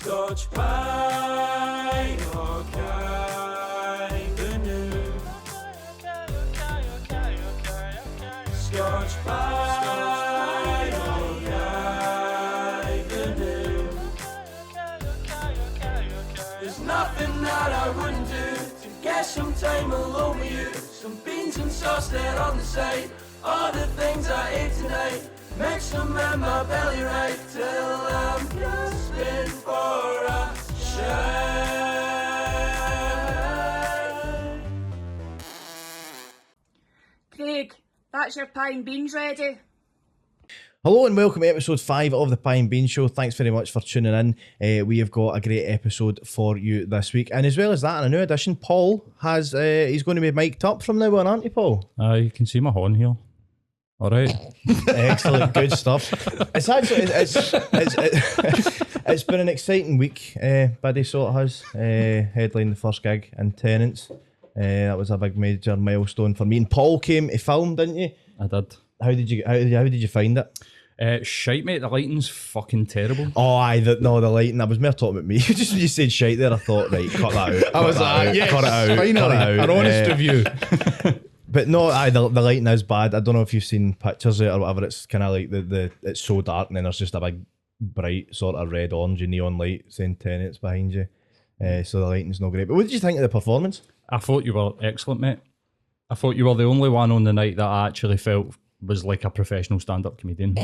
Scotch pie or canoe. Scotch pie or canoe. There's nothing that I wouldn't do to get some time alone with you. Some beans and sauce there on the side. All the things I ate tonight. Mix them in my belly right till I'm gasping for a shine. Craig, that's your pie and beans ready. Hello and welcome to episode 5 of the Pie and Bean Show. Thanks very much for tuning in. We have got a great episode for you this week. And as well as that, in a new edition, Paul has, he's going to be mic'd up from now on, aren't you, Paul? You can see my horn here. All right. Excellent, good stuff. It's actually, it's been an exciting week, Biddy, so it has. Headlined the first gig in Tenants. That was a big major milestone for me. And Paul came to film, didn't you? I did. How did you find it? Shite, mate. The lighting's fucking terrible. Oh, the lighting. I was more talking about me. Just when you said shite there, I thought, right, cut that out. I was like, yes, cut it out. finally, an honest review. But no, the lighting is bad. I don't know if you've seen pictures of it or whatever. It's kind of like it's so dark and then there's just a big bright sort of red orange neon light saying Tenants behind you. So the lighting's not great. But what did you think of the performance? I thought you were excellent, mate. I thought you were the only one on the night that I actually felt was like a professional stand-up comedian.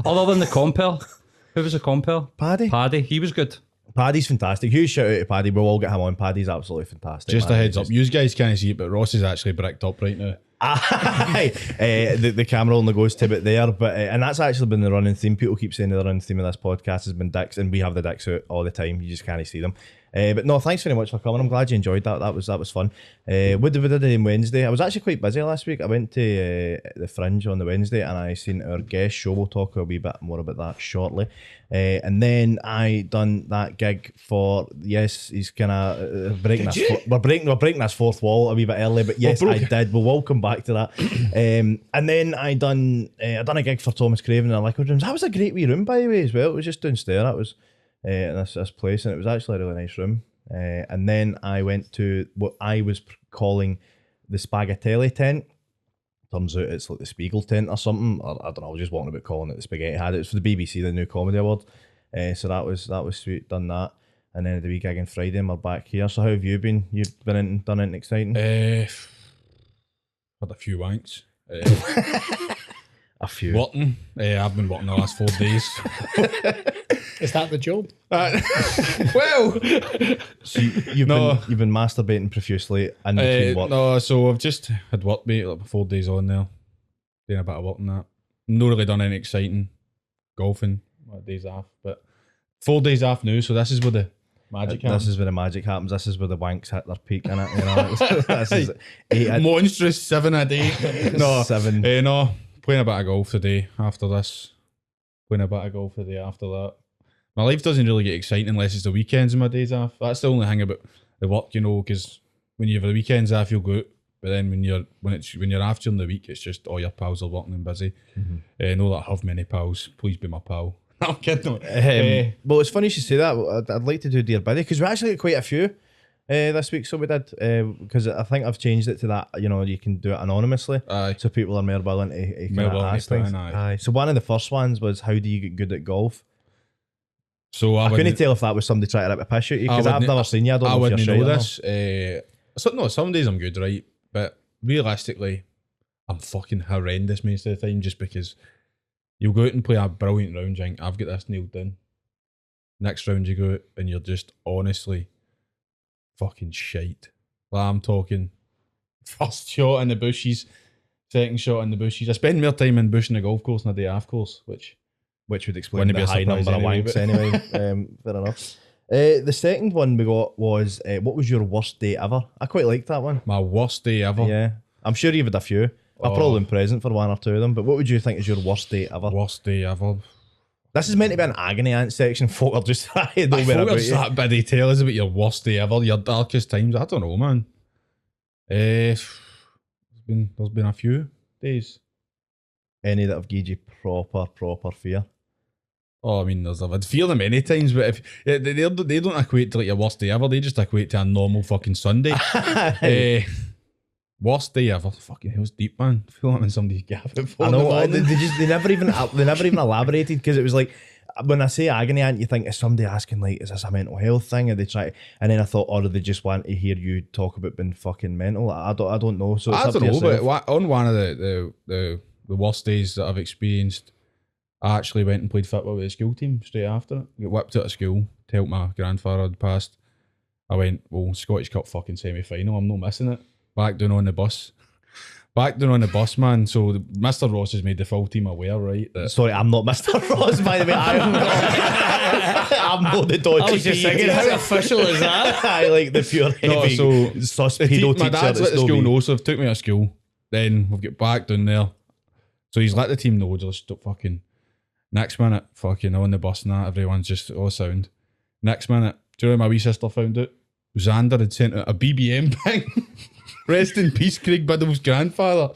Other than the compere. Who was the compere? Paddy. He was good. Paddy's fantastic. Huge shout out to Paddy. We'll all get him on. Paddy's absolutely fantastic. Just man. a heads up, you guys can't see it, but Ross is actually bricked up right now. The camera only goes to it there, but and that's actually been the running theme. People keep saying the running theme of this podcast has been dicks, and we have the dicks out all the time. You just can't see them. But no, thanks very much for coming. I'm glad you enjoyed that. That was fun. What did we do on Wednesday? I was actually quite busy last week. I went to the Fringe on the Wednesday, and I seen our guest show. We'll talk a wee bit more about that shortly. And then I done that gig for he's kind of breaking this. We're breaking this fourth wall a wee bit early, but yes, I did. We'll come back to that. And then I done a gig for Thomas Craven in the Liquid Rooms. That was a great wee room, by the way, as well. It was just downstairs. That was in this place, and it was actually a really nice room. And then I went to what I was calling the Spaghetti tent. Turns out it's like the Spiegel tent or something. Or, I don't know. I was just walking about calling it the Spaghetti Had. It was for the BBC, the New Comedy Award. So that was sweet. Done that, and then the wee gig on Friday, and we're back here. So how have you been? You've been done anything exciting? Had a few wanks. A few. Working. I've been working the last 4 days. Is that the job? Well, So you've been masturbating profusely in between work. no. So I've just had work, mate. Like 4 days on there, doing a bit of work and that. Not really done anything exciting. Golfing, days off, but 4 days off now. So this is where the magic happens. This is where the magic happens. This is where the wanks hit their peak, innit? You know, this is Monstrous 7 a day. No, 7. No, playing a bit of golf today after this. Playing a bit of golf the day after that. My life doesn't really get exciting unless it's the weekends and my days off. That's the only thing about the work, you know, because when you have the weekends off, you'll go out. But then when you're off during the week, it's just all your pals are working and busy. Know that I have many pals. Please be my pal. No, I'm kidding. Well, it's funny you should say that. I'd like to do Dear Biddy because we actually got quite a few this week. So we did because I think I've changed it to that. You know, you can do it anonymously, Aye. so people are more willing to More willing to ask put things. in, aye. Aye. So one of the first ones was, how do you get good at golf? So I couldn't tell if that was somebody trying to rip a piss at you because I've never seen you. I don't know if wouldn't you're know shy or this. No, some days I'm good, right? But realistically, I'm fucking horrendous most of the time just because you'll go out and play a brilliant round, you think, I've got this nailed down. Next round you go out and you're just honestly fucking shite. Like I'm talking first shot in the bushes, second shot in the bushes. I spend more time in bush in the golf course than a day off course, which would explain Wouldn't the be a high surprise number anyway, of wanks but- anyway. Fair enough. The second one we got was, what was your worst day ever? I quite liked that one. my worst day ever. Yeah. I'm sure you've had a few. I've Oh. probably been present for one or two of them, but what would you think is your worst day ever? Worst day ever. This is meant to be an agony aunt section. Folk are just I know I where thought about it's you. that Biddy, tell us about your worst day ever, your darkest times. I don't know, man. There's been a few days. Any that have given you proper fear? Oh, I mean, I'd feel them many times, but if they don't equate to like your worst day ever, they just equate to a normal fucking Sunday. Worst day ever. Fucking hell's deep, man. I feel like I'm in somebody's gaff at 4 I in the know morning. they never even elaborated, because it was like, when I say agony aunt, you think, is somebody asking like, is this a mental health thing? Are they trying? And then I thought, or do they just want to hear you talk about being fucking mental? I don't know. So it's I up don't to know, but yourself. on one of the worst days that I've experienced, I actually went and played football with the school team straight after it. Got whipped out of school to help my grandfather had passed. I went, well, Scottish Cup fucking semi-final, I'm not missing it. Back down on the bus, man. So Mr. Ross has made the full team aware, right? That Sorry, I'm not Mr. Ross, by the way. I am not. I'm not the dodgy. I was just thinking, how official is that? I like the pure heavy sus pedo my teacher. dad's let that's the no school me. know, so they've took me to school. Then we've got back down there. So he's let the team know, just fucking. Next minute, fucking on the bus and that, everyone's just all sound. Next minute, do you know my wee sister found out? Xander had sent out a BBM ping. Rest in peace, Craig Biddle's grandfather.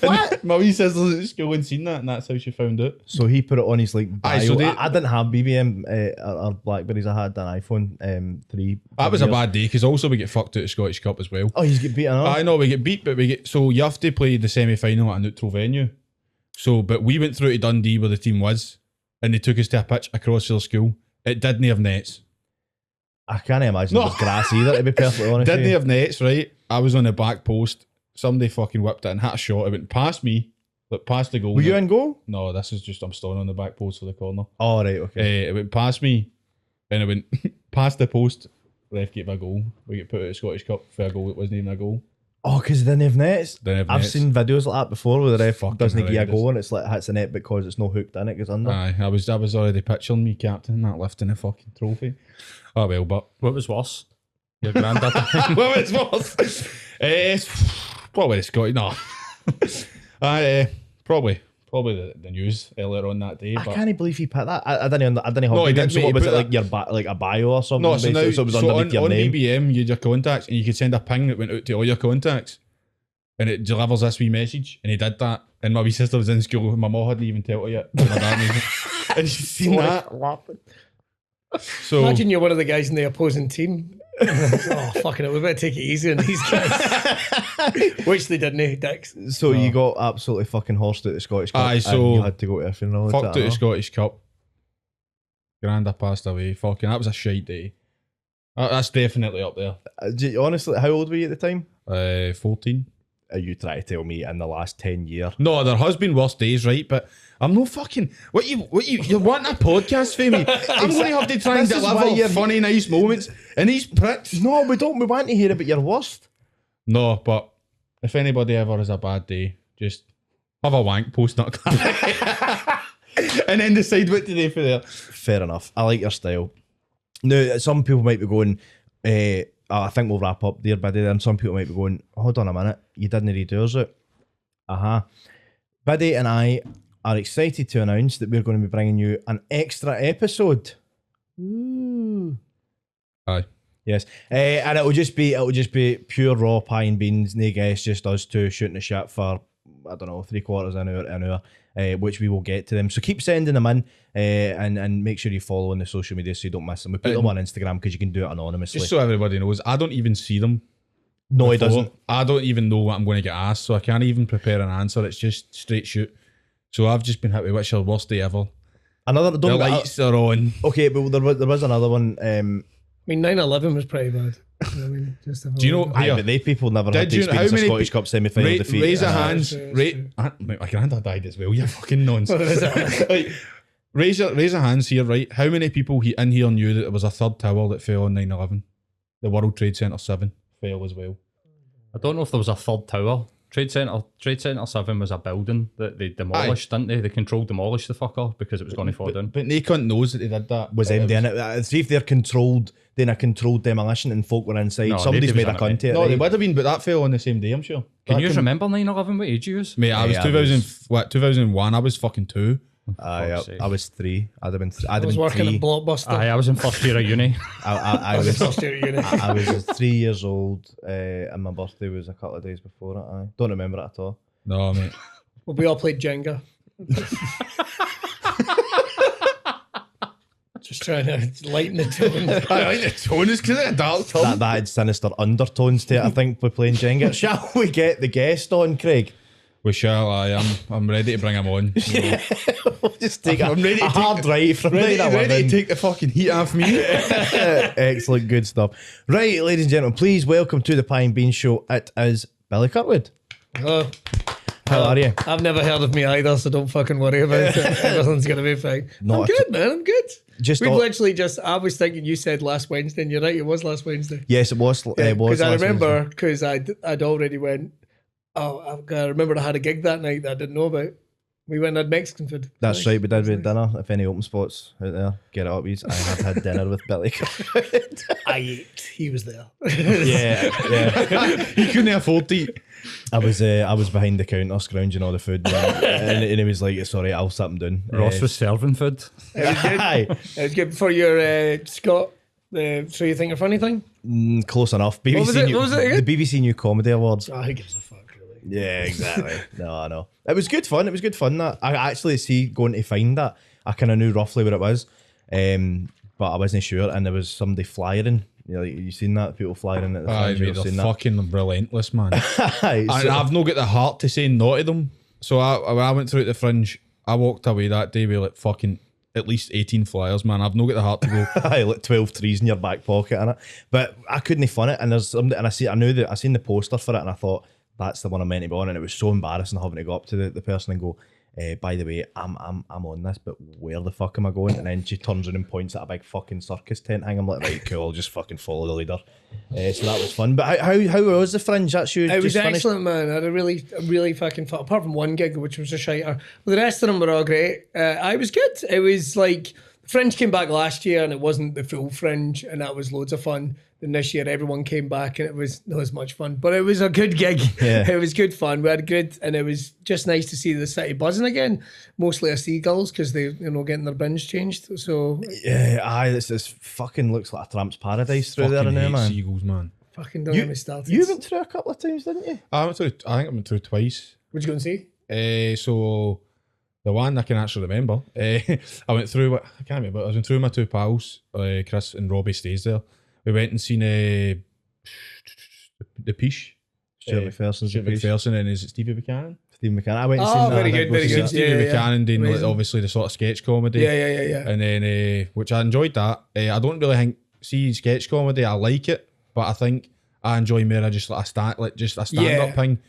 What? My wee sister's at school and seen that, and that's how she found out. So he put it on his like bio. Aye, so I didn't have BBM or Blackberries. I had an iPhone 3. That was a bad day, because also we get fucked out of Scottish Cup as well. Oh, he's get beaten up. I know we get beat, but so you have to play the semi-final at a neutral venue. So, but we went through to Dundee where the team was, and they took us to a pitch across their school. It didn't have nets. I can't imagine it was grass either, to be perfectly honest. Didn't with you. have nets, right? I was on the back post. Somebody fucking whipped it and hit a shot. It went past me, but past the goal. Were you in goal? No, this is just I'm standing on the back post for the corner. Oh, right, okay. It went past me, and it went past the post. Ref gave a goal. We get put out of Scottish Cup for a goal that wasn't even a goal. Oh, because they didn't have nets? Didn't have I've nets. seen videos like that before where the ref Fucking doesn't give you a horrendous. goal and it's like hits the net because it's no hooked in, it goes under. Aye, I was already picturing me captain that lifting a fucking trophy. Oh well, but What was worse? Your granddad. what was worse? Probably the Scottish. No, probably the news earlier on that day. I But can't believe he put that. I didn't have No, he BBM. didn't, So mate, what was he it, put like your like a bio or something? no, so now basically? So it was so underneath your on name. BBM, you had your contacts, and you could send a ping that went out to all your contacts, and it delivers this wee message. And he did that. And my wee sister was in school, and my mum hadn't even told her yet. My dad was- and she's seen that. So Imagine you're one of the guys in the opposing team. Oh, fucking it, we better take it easy on these guys. Which they didn't, dicks. So you got absolutely fucking horsed at the Scottish Cup Aye, and so you had to go to a funeral. fucked out the Scottish Cup. Granda passed away. Fucking, that was a shite day. That's definitely up there. Honestly, how old were you at the time? 14. Are you trying to tell me in the last 10 years? No, there has been worse days, right? But I'm no fucking. You want a podcast for me? I'm going to have to try and This is why deliver you're- funny, nice moments. And these pricks. No, we don't. We want to hear about your worst. No, but if anybody ever has a bad day, just have a wank post nut and then decide what to do for there. Fair enough. I like your style. Now, some people might be going, I think we'll wrap up there, Biddy. And some people might be going, hold on a minute, you didn't read yours out. Biddy and I are excited to announce that we're going to be bringing you an extra episode. Ooh. Aye. Yes, and it'll just be pure raw pie and beans, no guests, just us two shooting the shit for I don't know 3/4 an hour, which we will get to them. So keep sending them in, and make sure you follow on the social media so you don't miss them. We put them on Instagram because you can do it anonymously. Just so everybody knows, I don't even see them. No, he before. doesn't. I don't even know what I'm going to get asked, so I can't even prepare an answer. It's just straight shoot. So I've just been hit with what's your worst day ever. Another The don't lights are on. okay, but there was another one. I mean, 9/11 was pretty bad. I mean, just Do you know? Aye, Here, but they people never had Did to you- how experience a many Scottish pe- Cup semi-final defeat. raise a Aye. hand. That's My granddad died as well. You fucking nonsense. Like, raise a hands here, right? How many people in here knew that there was a third tower that fell on 9/11? The World Trade Center 7 fell as well. I don't know if there was a third tower. Trade Center 7 was a building that they demolished, didn't they? They controlled demolished the fucker because it was going to fall down. But they couldn't knows that they did that. Was them doing it? See if they're controlled, doing a controlled demolition and folk were inside. No, Somebody's nobody made a was in it, cunt of it. No, they right? would have been, but that fell on the same day, I'm sure. Can That you remember 9/11? What age you was? Mate, I was Yeah, 2001. I was fucking 2. Aye, sake. I was 3. I'd have been. I'd I have was been working 3. at Blockbuster. Aye, I was in first year of uni. I was. First year at uni. I was 3 years old, and my birthday was a couple of days before it. I don't remember it at all. No, mate. Well, we all played Jenga. Just trying to lighten the tone. I like the tone is because it's a dark tone. That had sinister undertones to it, I think, by playing Jenga. Shall we get the guest on, Craig? We shall. I'm ready to bring him on. We'll just take I'm ready to take hard right from ready to there. take the fucking heat off me. Excellent, good stuff. Right, ladies and gentlemen, please welcome to the Pie and Beans Show. It is Billy Kirkwood. Oh, How are you? I've never heard of me either, so don't fucking worry about it. Everything's going to be fine. Not I'm good, man. I'm good. Just We've all- literally just, I was thinking you said last Wednesday, and you're right, it was last Wednesday. Yes, it was. It was. Because I last remember, Wednesday. because I'd already went, I remember I had a gig that night that I didn't know about. We went and had Mexican food. That's Nice. right, we did That's with nice. dinner. If any open spots out there, get it up, please. I have had dinner with Billy Kirkwood. I ate. He was there. yeah. He couldn't afford to eat. I was behind the counter scrounging all the food, and he was like, "Sorry, I'll sit him down." Ross was serving food. It was good. Aye. It was good for your Scott. So you think you're funny thing? Close enough. BBC was it? New, What was it again? The BBC New Comedy Awards. Oh, who gives a fuck, really? Yeah, exactly. No, I know. It was good fun. It was good fun. That I actually going to find that. I kind of knew roughly what it was, but I wasn't sure. And there was somebody flying. You know, you seen that people flying at the Aye, Fringe, mate, you've they're seen that. fucking relentless, man. Aye, And so- I've not got the heart to say no to them. So when I went through the Fringe, I walked away that day with like fucking at least 18 flyers, man. I've not got the heart to go. Aye, like 12 trees in your back pocket and it. But I couldn't fun it, and there's somebody, and I knew that I seen the poster for it, and I thought that's the one I'm meant to be on, and it was so embarrassing having to go up to the person and go, by the way, I'm on this, but where the fuck am I going? And then she turns around and points at a big fucking circus tent hang. I'm like, right, cool, I'll just fucking follow the leader. So that was fun. But how was the Fringe? That's you. It was just finished? excellent, man. I had a really fucking fun. Apart from one gig, which was a shiter, but the rest of them were all great. I was good. It was like Fringe came back last year, and it wasn't the full Fringe, and that was loads of fun. Then this year, everyone came back, and it was not as much fun, but it was a good gig. Yeah. It was good fun. We had good, and it was just nice to see the city buzzing again. Mostly our seagulls because they, getting their bins changed. So Yeah, aye, this fucking looks like a tramp's paradise through Fucking there now, hate man. seagulls, man. fucking don't get me started. You went through a couple of times, didn't you? I think I went through twice. What'd you go and see? So the one I can actually remember, I went through. I can't remember. I went through my two pals, Chris and Robbie stays there. We went and seen the Piche. Stuart McPherson's Stuart The Piche. McPherson, and is it Stevie Buchanan? Steve McCann. I went and Oh, seen that. very I think good, was very the good. same. Stevie Yeah, Buchanan doing like, amazing. obviously the sort of sketch comedy. Yeah. And then, which I enjoyed that. I don't really think see sketch comedy. I like it, but I think I enjoy more of just like a stand up Yeah. thing,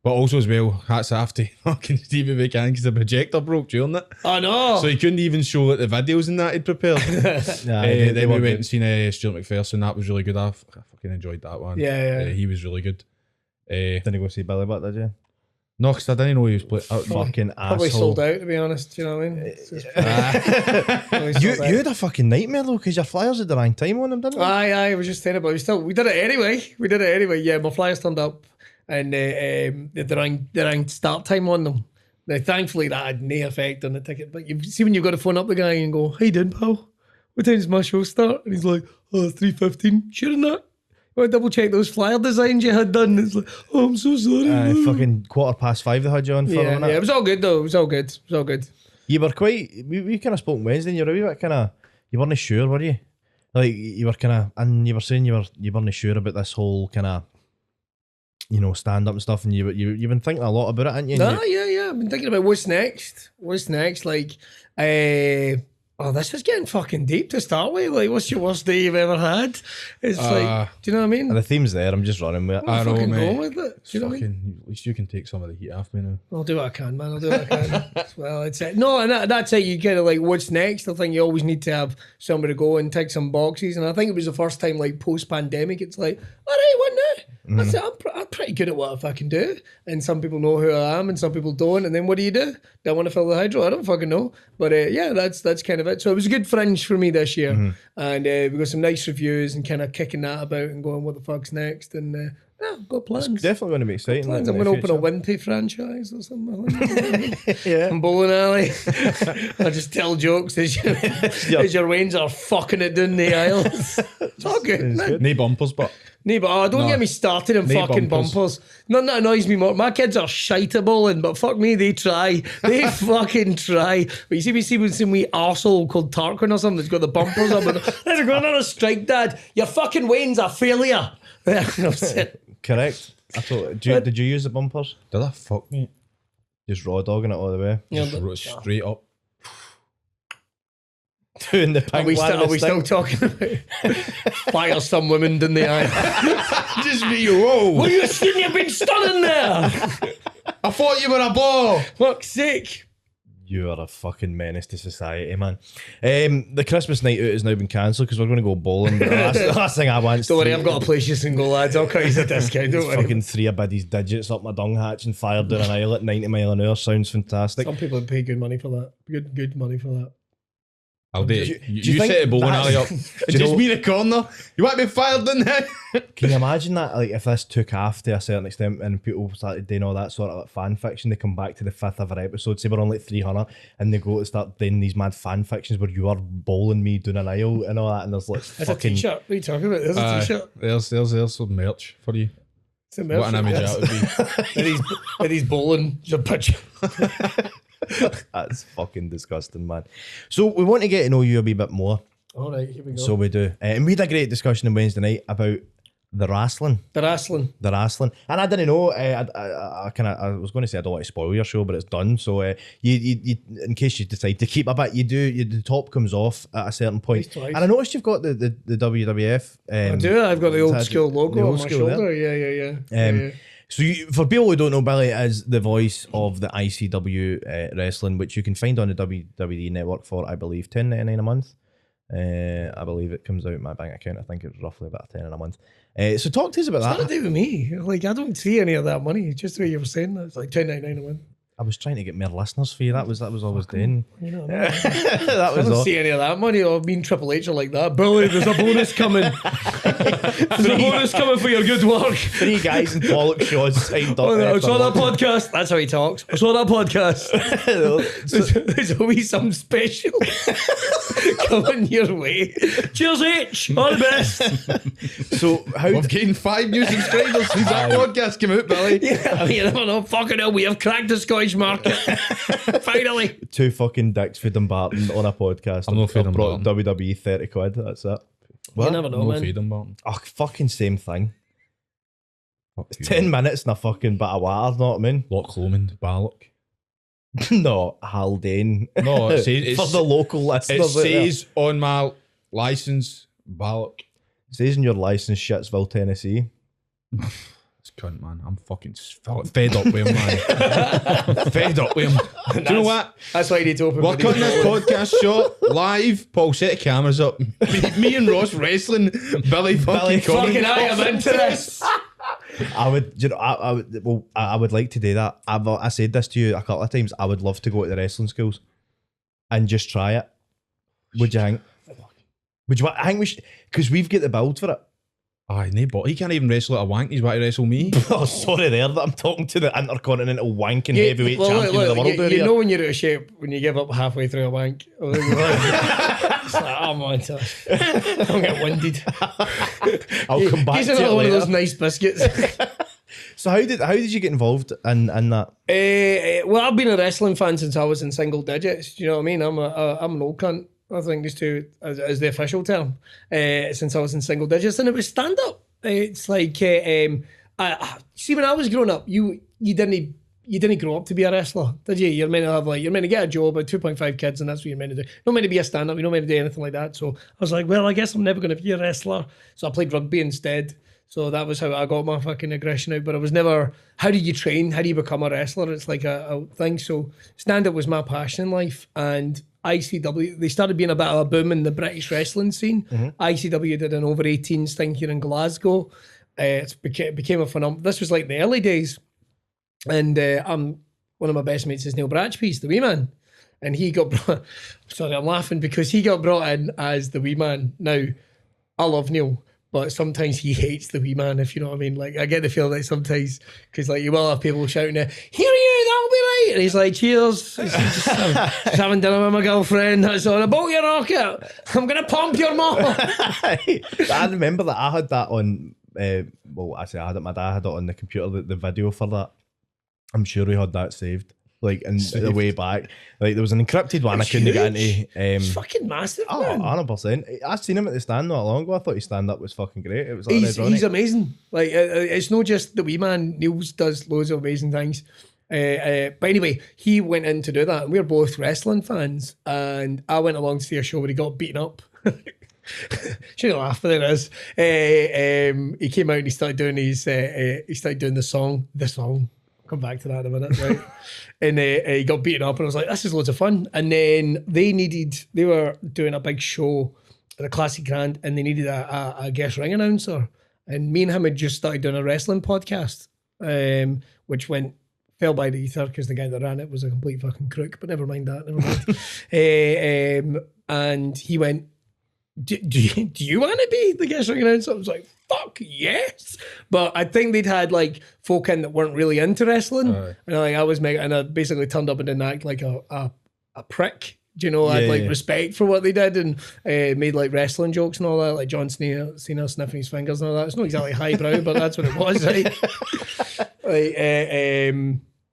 But also as well, hats off to fucking Stevie Buchanan because the projector broke during it, Oh no. so he couldn't even show like the videos and that he'd prepared. Nah, Then were we went good. and seen Stuart McPherson. That was really good. I fucking enjoyed that one. Yeah. He was really good. Didn't go see Billy Butt, did you? No, because I didn't know he was playing. Fucking Probably asshole. sold out, to be honest. Do you know what I mean? It's just- Probably You sold out. had a fucking nightmare though, because your flyers had the wrong time on them, didn't they? Aye, I was just saying about it. We did it anyway. Yeah, my flyers turned up and they had the wrong start time on them. Now, thankfully, that had no effect on the ticket. But you see when you've got to phone up the guy and go, "Hey, did pal, what time does my show start?" And he's like, "Oh, it's 3:15. Sure or not? You want to double check those flyer designs you had done?" It's like, "Oh, I'm so sorry." Fucking 5:15 they had you on for a yeah, minute. it was all good though. It was all good. You were quite. We kind of spoke on Wednesday, and you were a wee bit kind of. You weren't sure, were you? Like you were kind of, and you were saying you weren't sure about this whole kind of, stand up and stuff, and you've been thinking a lot about it, haven't you? And Yeah. I've been thinking about what's next. Like, this is getting fucking deep to start with. Like, what's your worst day you've ever had? It's like, do you know what I mean? the theme's there. I'm just running with it. I know, fucking mate. go with it. Do you know what I mean? Fucking, at least you can take some of the heat off me now. I'll do what I can, man. I'll do what I can. Well, it's it. No, and that's it. You kind of like, what's next? I think you always need to have somebody to go and tick some boxes. And I think it was the first time, like, post-pandemic, it's like, all right, what now? That's it. I'm pretty good at what I fucking do. And some people know who I am and some people don't. And then what do? Do I want to fill the hydro? I don't fucking know. But yeah, that's kind of it. So it was a good Fringe for me this year. And we got some nice reviews and kind of kicking that about and going, what the fuck's next? And Yeah, I've got plans. It's definitely going to be exciting. Plans. in I'm the going to open a future. Wimpy franchise or something. Yeah. Bowling alley. I just tell jokes as your wains are fucking it down the aisles. It's all good. It's man. good. No bumpers, but No, but don't get me started on No fucking bumpers. None that annoys me more. My kids are shite at bowling, but fuck me, they try. They fucking try. But you see with some wee arsehole called Tarquin or something that's got the bumpers up. And they're going on a strike, Dad. Your fucking wain's a failure. Correct. I thought. Did you use the bumpers? did I fuck me? Just raw dogging it all the way. Yeah, Just but- wrote straight up. Doing the Are pink we, one still, are we this thing. still talking about fire some women, didn't they? Just be whoa. Well, you shouldn't have been stunning there. I thought you were a ball. Fuck's sake. You are a fucking menace to society, man. The Christmas night out has now been cancelled because we're going to go bowling. But the last thing I want is Don't worry, I've got a place you can go, lads. I'll cut you a discount. Don't worry. fucking 3 of Biddy's digits up my dung hatch and fired down an aisle at 90 mile an hour. Sounds fantastic. Some people would pay good money for that. Good money for that. I'll do Do it. you You think set a bowling that's- alley up. Do It's you just know- me in a corner. You want me fired in there? Can you imagine that? Like, if this took off to a certain extent and people started doing all that sort of like fan fiction, they come back to the 5th ever episode, say we're on like 300, and they go to start doing these mad fan fictions where you are bowling me down an aisle and all that, and there's like It's a fucking. t-shirt. What are you talking about? There's a t-shirt. There's some merch for you. It's a What an image that would be. With these bowling, your picture. That's fucking disgusting, man. So we want to get to know you a wee bit more. All right, here we go. So we do. And we had a great discussion on Wednesday night about the wrestling. the wrestling. And I didn't know. I was going to say I don't want to spoil your show, but it's done. So you in case you decide to keep a bit, the top comes off at a certain point. Twice. And I noticed you've got the WWF. I do. I've got the old had school the logo old on my school there. shoulder. Yeah. So for people who don't know, Billy is the voice of the ICW wrestling, which you can find on the WWE network for, I believe, $10.99 a month. I believe it comes out in my bank account. I think it was roughly about $10 a month. So talk to us about What's that that. to do with me? Like, I don't see any of that money. Just the way you were saying that. It's like $10.99 a month. I was trying to get more listeners for you. That was all I was doing. You know what I mean? That I was don't all. see any of that money. Or me and Triple H are like that. Billy, there's a bonus coming. There's a bonus coming for your good work. 3 guys in Pollock shows signed up. I after saw that work. podcast. That's how he talks. I saw that podcast. There's always some special coming your way. Cheers, H. All the best. So how We've gained 5 new subscribers since that podcast came out, Billy. Yeah, I mean, you never know. Fucking hell, we have cracked the Scottish market. Finally. 2 fucking dicks for Dumbarton on a podcast? I'm not for I've brought Dumbarton. WWE 30 quid. That's it. You never know, No man. feed 'em, Barton. Oh, fucking same thing. Fuck you. 10 minutes and a fucking bit of water. Know what I mean? Loch Lomond, Ballock. No, Haldane. No, it says, For the local it listeners. out there. says on my license, Ballock. It says in your license, Shitsville, Tennessee. This cunt, man. I'm fucking fed up with him, man. Fed up with him. Do you know what? That's why you need to open We're with cutting these this bowling. podcast short live. Paul, set the cameras up. Me and Ross wrestling. Billy fucking Fucking I am into this. I would, you know, I would like to do that. I said this to you a couple of times. I would love to go to the wrestling schools and just try it. Would you think? Would you? I think we should, because we've got the build for it. Aye, no, but he can't even wrestle at a wank. He's about to wrestle me. Oh, sorry there that I'm talking to the intercontinental wanking heavyweight champion of the world. You, out you here. know when you're out of shape when you give up halfway through a wank. It's like, I'm on to it. I'll get winded. I'll come back He's to it another one of later. those nice biscuits. So how did you get involved in that? Well, I've been a wrestling fan since I was in single digits. Do you know what I mean? I'm an old cunt. I think is to as the official term. Since I was in single digits, and it was stand up. It's like see when I was growing up, you didn't grow up to be a wrestler, did you? You're meant to have you're meant to get a job at 2.5 kids, and that's what you're meant to do. You're not meant to be a stand up. You're not meant to do anything like that. So I was like, well, I guess I'm never going to be a wrestler. So I played rugby instead. So that was how I got my fucking aggression out. But it was never, how do you train? How do you become a wrestler? It's like a thing. So stand-up was my passion in life. And ICW, they started being a bit of a boom in the British wrestling scene. ICW did an over 18s thing here in Glasgow. It became a phenomenon. This was like the early days. And one of my best mates is Neil Bratchpiece, the wee man. And he got brought, sorry, I'm laughing because he got brought in as the wee man. Now, I love Neil. but sometimes he hates the wee man, if you know what I mean. Like, I get the feeling that sometimes, because like you will have people shouting, "Hear you, that'll be right," and he's like, "Cheers, just having dinner with my girlfriend. That's all about your rocket. I'm gonna pump your mom." I remember that I had that on. Well, I say I had it. My dad had it on the computer. The video for that. I'm sure he had that saved. Like in the way back, like there was an encrypted one I couldn't get into. It's fucking massive, man. 100%. I seen him at the stand not long ago. I thought his stand up was fucking great. It was like he's amazing. Like it's not just the wee man. Niels does loads of amazing things. But anyway, he went in to do that. And we're both wrestling fans, and I went along to see a show where he got beaten up. Shouldn't laugh, but it is. He came out and he started doing the song. Come back to that in a minute, right? And he got beaten up, and I was like, "This is loads of fun." And then they were doing a big show at the Classic Grand, and they needed a guest ring announcer. And me and him had just started doing a wrestling podcast, which fell by the ether because the guy that ran it was a complete fucking crook. But never mind that. Never mind. And he went, do you want to be the guest ring announcer? I was like, fuck yes. But I think they'd had like folk in that weren't really into wrestling. And like and I basically turned up and didn't act like a prick. Do you know, I had like respect for what they did and made like wrestling jokes and all that, like John Cena sniffing his fingers and all that. It's not exactly highbrow, but that's what it was, right?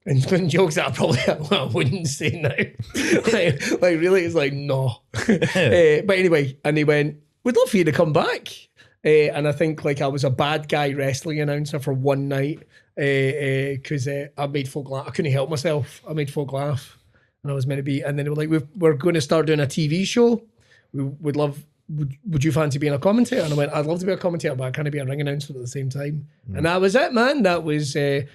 And putting jokes that I wouldn't say now. like really, it's like, no. But anyway, and he went, "We'd love for you to come back." And I think like I was a bad guy wrestling announcer for one night because I made folk laugh. I couldn't help myself. I made folk laugh. And I was meant to be, and then they were like, "We're going to start doing a TV show. Would you fancy being a commentator?" And I went, "I'd love to be a commentator, but I can't be a ring announcer at the same time." And that was it, man. That was the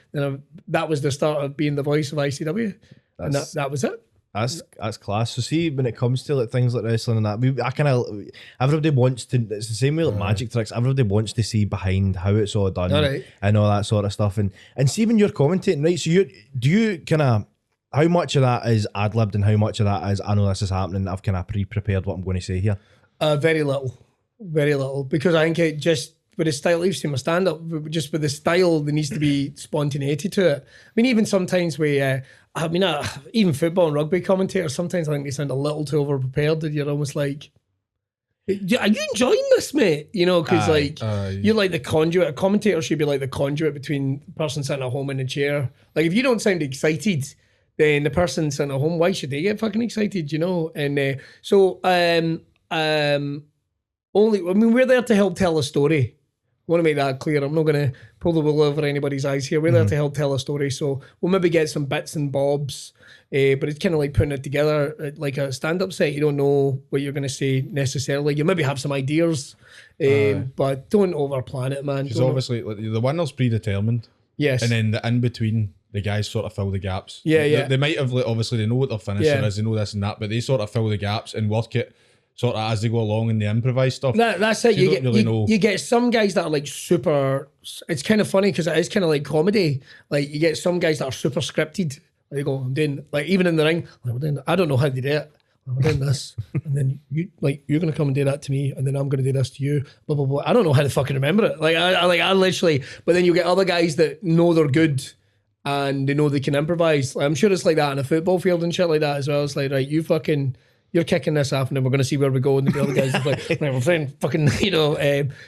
start of being the voice of ICW, and that was it. That's class. So see, when it comes to like things like wrestling and that, everybody wants to. It's the same way like magic tricks. Everybody wants to see behind how it's all done and all that sort of stuff. And see when you're commentating, right? So do you kind of. How much of that is ad-libbed and how much of that is, I know this is happening, I've kind of pre-prepared what I'm going to say here? Very little. Because I think it just, with the style, you've seen my stand-up, just with the style, there needs to be spontaneity to it. I mean, even sometimes even football and rugby commentators, sometimes I think they sound a little too over-prepared and you're almost like, are you enjoying this, mate? You know, because you're like the conduit. A commentator should be like the conduit between the person sitting at home in a chair. Like if you don't sound excited, then the person sitting at home, why should they get fucking excited, you know? And we're there to help tell a story. I want to make that clear. I'm not going to pull the wool over anybody's eyes here. We're there to help tell a story. So we'll maybe get some bits and bobs, but it's kind of like putting it together like a stand-up set. You don't know what you're going to say necessarily. You maybe have some ideas, but don't overplan it, man. Because obviously the winner's predetermined. Yes. And then the in-between, the guys sort of fill the gaps. Yeah. They might have, obviously, they know what their finisher is, they know this and that, but they sort of fill the gaps and work it sort of as they go along in the improvised stuff. That's it. So you get some guys that are like super. It's kind of funny because it is kind of like comedy. Like you get some guys that are super scripted. They go, I'm doing, like even in the ring, I don't know how they do it. I'm doing this, and then you're gonna come and do that to me, and then I'm gonna do this to you. Blah blah blah. I don't know how to fucking remember it. I literally. But then you get other guys that know they're good. And they know they can improvise. Like, I'm sure it's like that in a football field and shit like that as well. It's like, right, you're kicking this off and then we're going to see where we go. And the other guys are like, right, we're playing fucking, you know.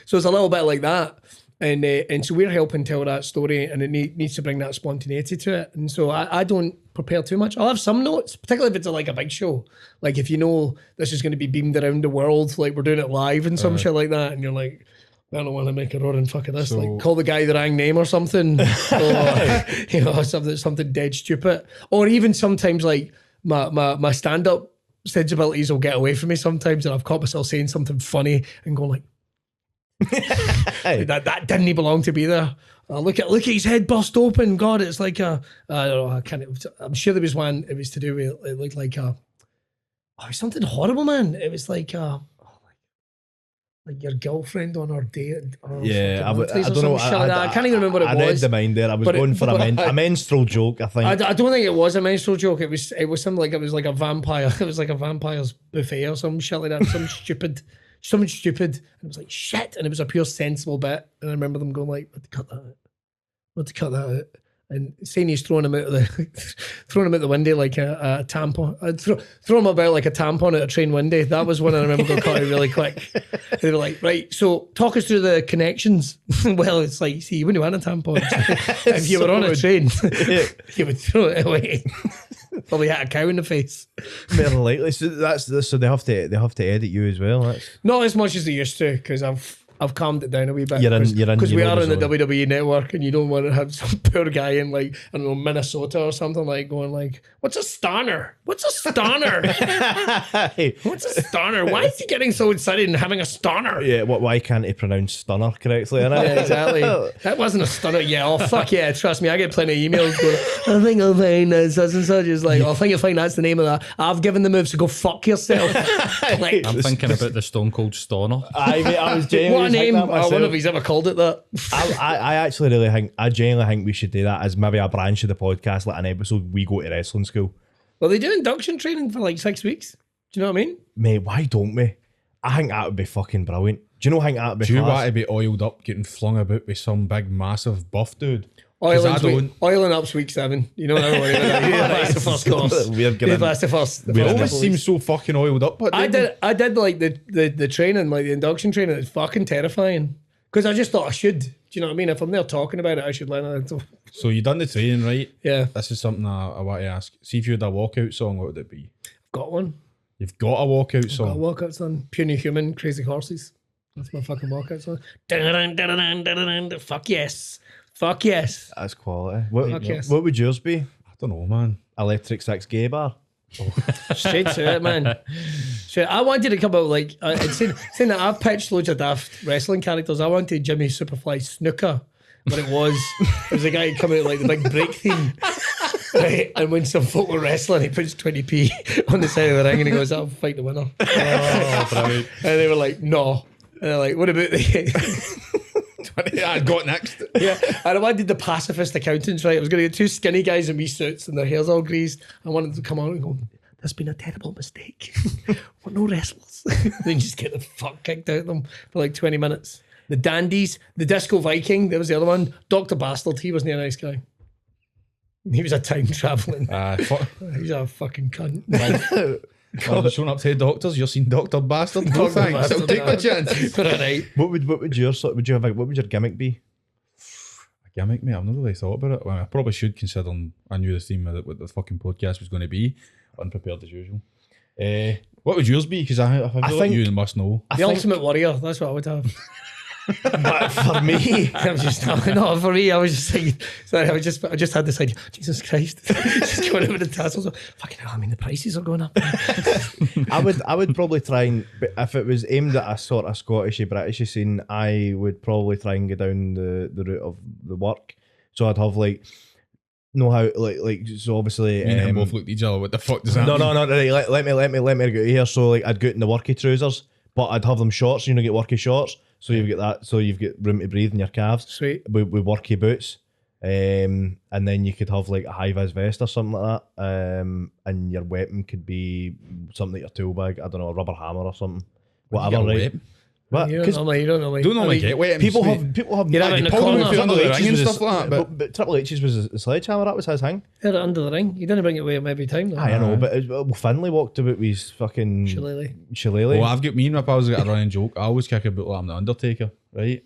So it's a little bit like that. And so we're helping tell that story and it needs to bring that spontaneity to it. And so I don't prepare too much. I'll have some notes, particularly if it's like a big show. Like if you know this is going to be beamed around the world, like we're doing it live and some shit like that. And you're like, I don't want to make a roaring fuck of this. So, like, call the guy the wrong name or something, or you know, something dead stupid. Or even sometimes, like my stand-up sensibilities will get away from me sometimes, and I've caught myself saying something funny and going like, that didn't belong to be there. Look at his head bust open. God, it's like I don't know. I can't. I'm sure there was one. It was to do with it looked like it was something horrible, man. It was like your girlfriend on her date. I don't know. I can't even remember what it was. I read the mind there. I was going for a menstrual joke, I think. I don't think it was a menstrual joke. It was something like it was like a vampire. It was like a vampire's buffet or some shit like that. Some something stupid. And it was like, shit. And it was a pure sensible bit. And I remember them going like, "Let's cut that out. Let's cut that out." And saying he's throwing him out the window like a tampon. I'd throw him about like a tampon at a train window. That was when I remember going cut it really quick. They were like, right, so talk us through the connections. Well, it's like, see, when you want a tampon, if you were on a train, you would throw it away. Probably hit a cow in the face. More than likely. So so they have to edit you as well. That's... Not as much as they used to, because I've calmed it down a wee bit. Because we are in the WWE network, and you don't want to have some poor guy in like, I don't know, Minnesota or something, like going like, "What's a stunner? What's a stunner? What's a stunner? Why is he getting so excited and having a stunner?" Yeah, why can't he pronounce stunner correctly? Yeah, exactly. That wasn't a stunner. Yeah, oh fuck yeah, trust me, I get plenty of emails going, "I think I'll find that such and such." Is like, "I think you'll find that's the name of that. I've given the moves, so go fuck yourself." Like, I'm thinking about the Stone Cold Stunner. I was genuinely what a name! that I wonder if he's ever called it that. I actually really think, I genuinely think we should do that as maybe a branch of the podcast, like an episode. We go to wrestling school. Well, they do induction training for like 6 weeks. Do you know what I mean? Mate, why don't we? I think that would be fucking brilliant. Do you know? I think that would be. Do you class? want to be oiled up, getting flung about with some big, massive buff dude? Oiling up's week 7. You know what I mean? That's the first course. That's the first. It always seems so fucking oiled up. But I did like the training, like the induction training. It's fucking terrifying because I just thought I should. Do you know what I mean? If I'm there talking about it, I should learn it. So you done the training, right? Yeah. This is something I want to ask. See if you had a walkout song, what would it be? Got one. You've got a walkout song. Got a walkout song. Pure New Human, Crazy Horses. That's my fucking walkout song. Fuck yes. Fuck yes. That's quality. Yes. What would yours be? I don't know, man. Electric Six Gay Bar. Straight to it, man. So I wanted to come out like saying that I've pitched loads of daft wrestling characters. I wanted Jimmy Superfly Snooker. What it was a guy coming out like the big break theme. Right? And when some folk were wrestling, he puts 20p on the side of the ring and he goes, "I'll fight the winner." Oh, brilliant. And they were like, "No." And they're like, "What about I got next. Yeah, and I wanted the pacifist accountants, right? I was going to get 2 skinny guys in wee suits and their hair's all greased. I wanted to come out and go, "There's been a terrible mistake. We're no wrestlers." Then just get the fuck kicked out of them for like 20 minutes. The Dandies, the Disco Viking, there was the other one. Dr. Bastard, he wasn't a nice guy. He was a time travelling. He's a fucking cunt. Well, showing up to the doctors, you're seeing Dr. Bastard. No Dr. thanks. Bastard, I'll take my chance. Right. What would your what would your gimmick be? A gimmick, mate. I've not really thought about it. Well, I probably should, considering I knew the theme of what the fucking podcast was going to be. Unprepared as usual. What would yours be? Because I feel like you must know. The Ultimate Warrior, that's what I would have. But for me, I was just no, for me, I was just saying. Sorry, I just had this idea. Jesus Christ, just going over the tassels. Fucking hell! I mean, the prices are going up. I would probably try and, if it was aimed at a sort of Scottish British scene, I would probably try and go down the route of the work. So I'd have like, know how like so obviously. Me and him both looked at each other. What the fuck does that mean? No. Right, let me get here. So like, I'd go out in the worky trousers, but I'd have them shorts. You know, get worky shorts. So you've got that. So you've got room to breathe in your calves. Sweet. With worky boots. And then you could have like a high vis vest or something like that. And your weapon could be something like your tool bag. I don't know, a rubber hammer or something. Whatever, right? What? You don't normally get weapons. People have. You're having a corner under the ring and stuff like that. But Triple H's was a sledgehammer. That was his thing. Had it under the ring. You didn't bring it with him every time, though. I know, but Finlay walked about with his fucking shillelagh. Well, I've got me and my pals got a running joke. I always kick about like I'm the Undertaker, right?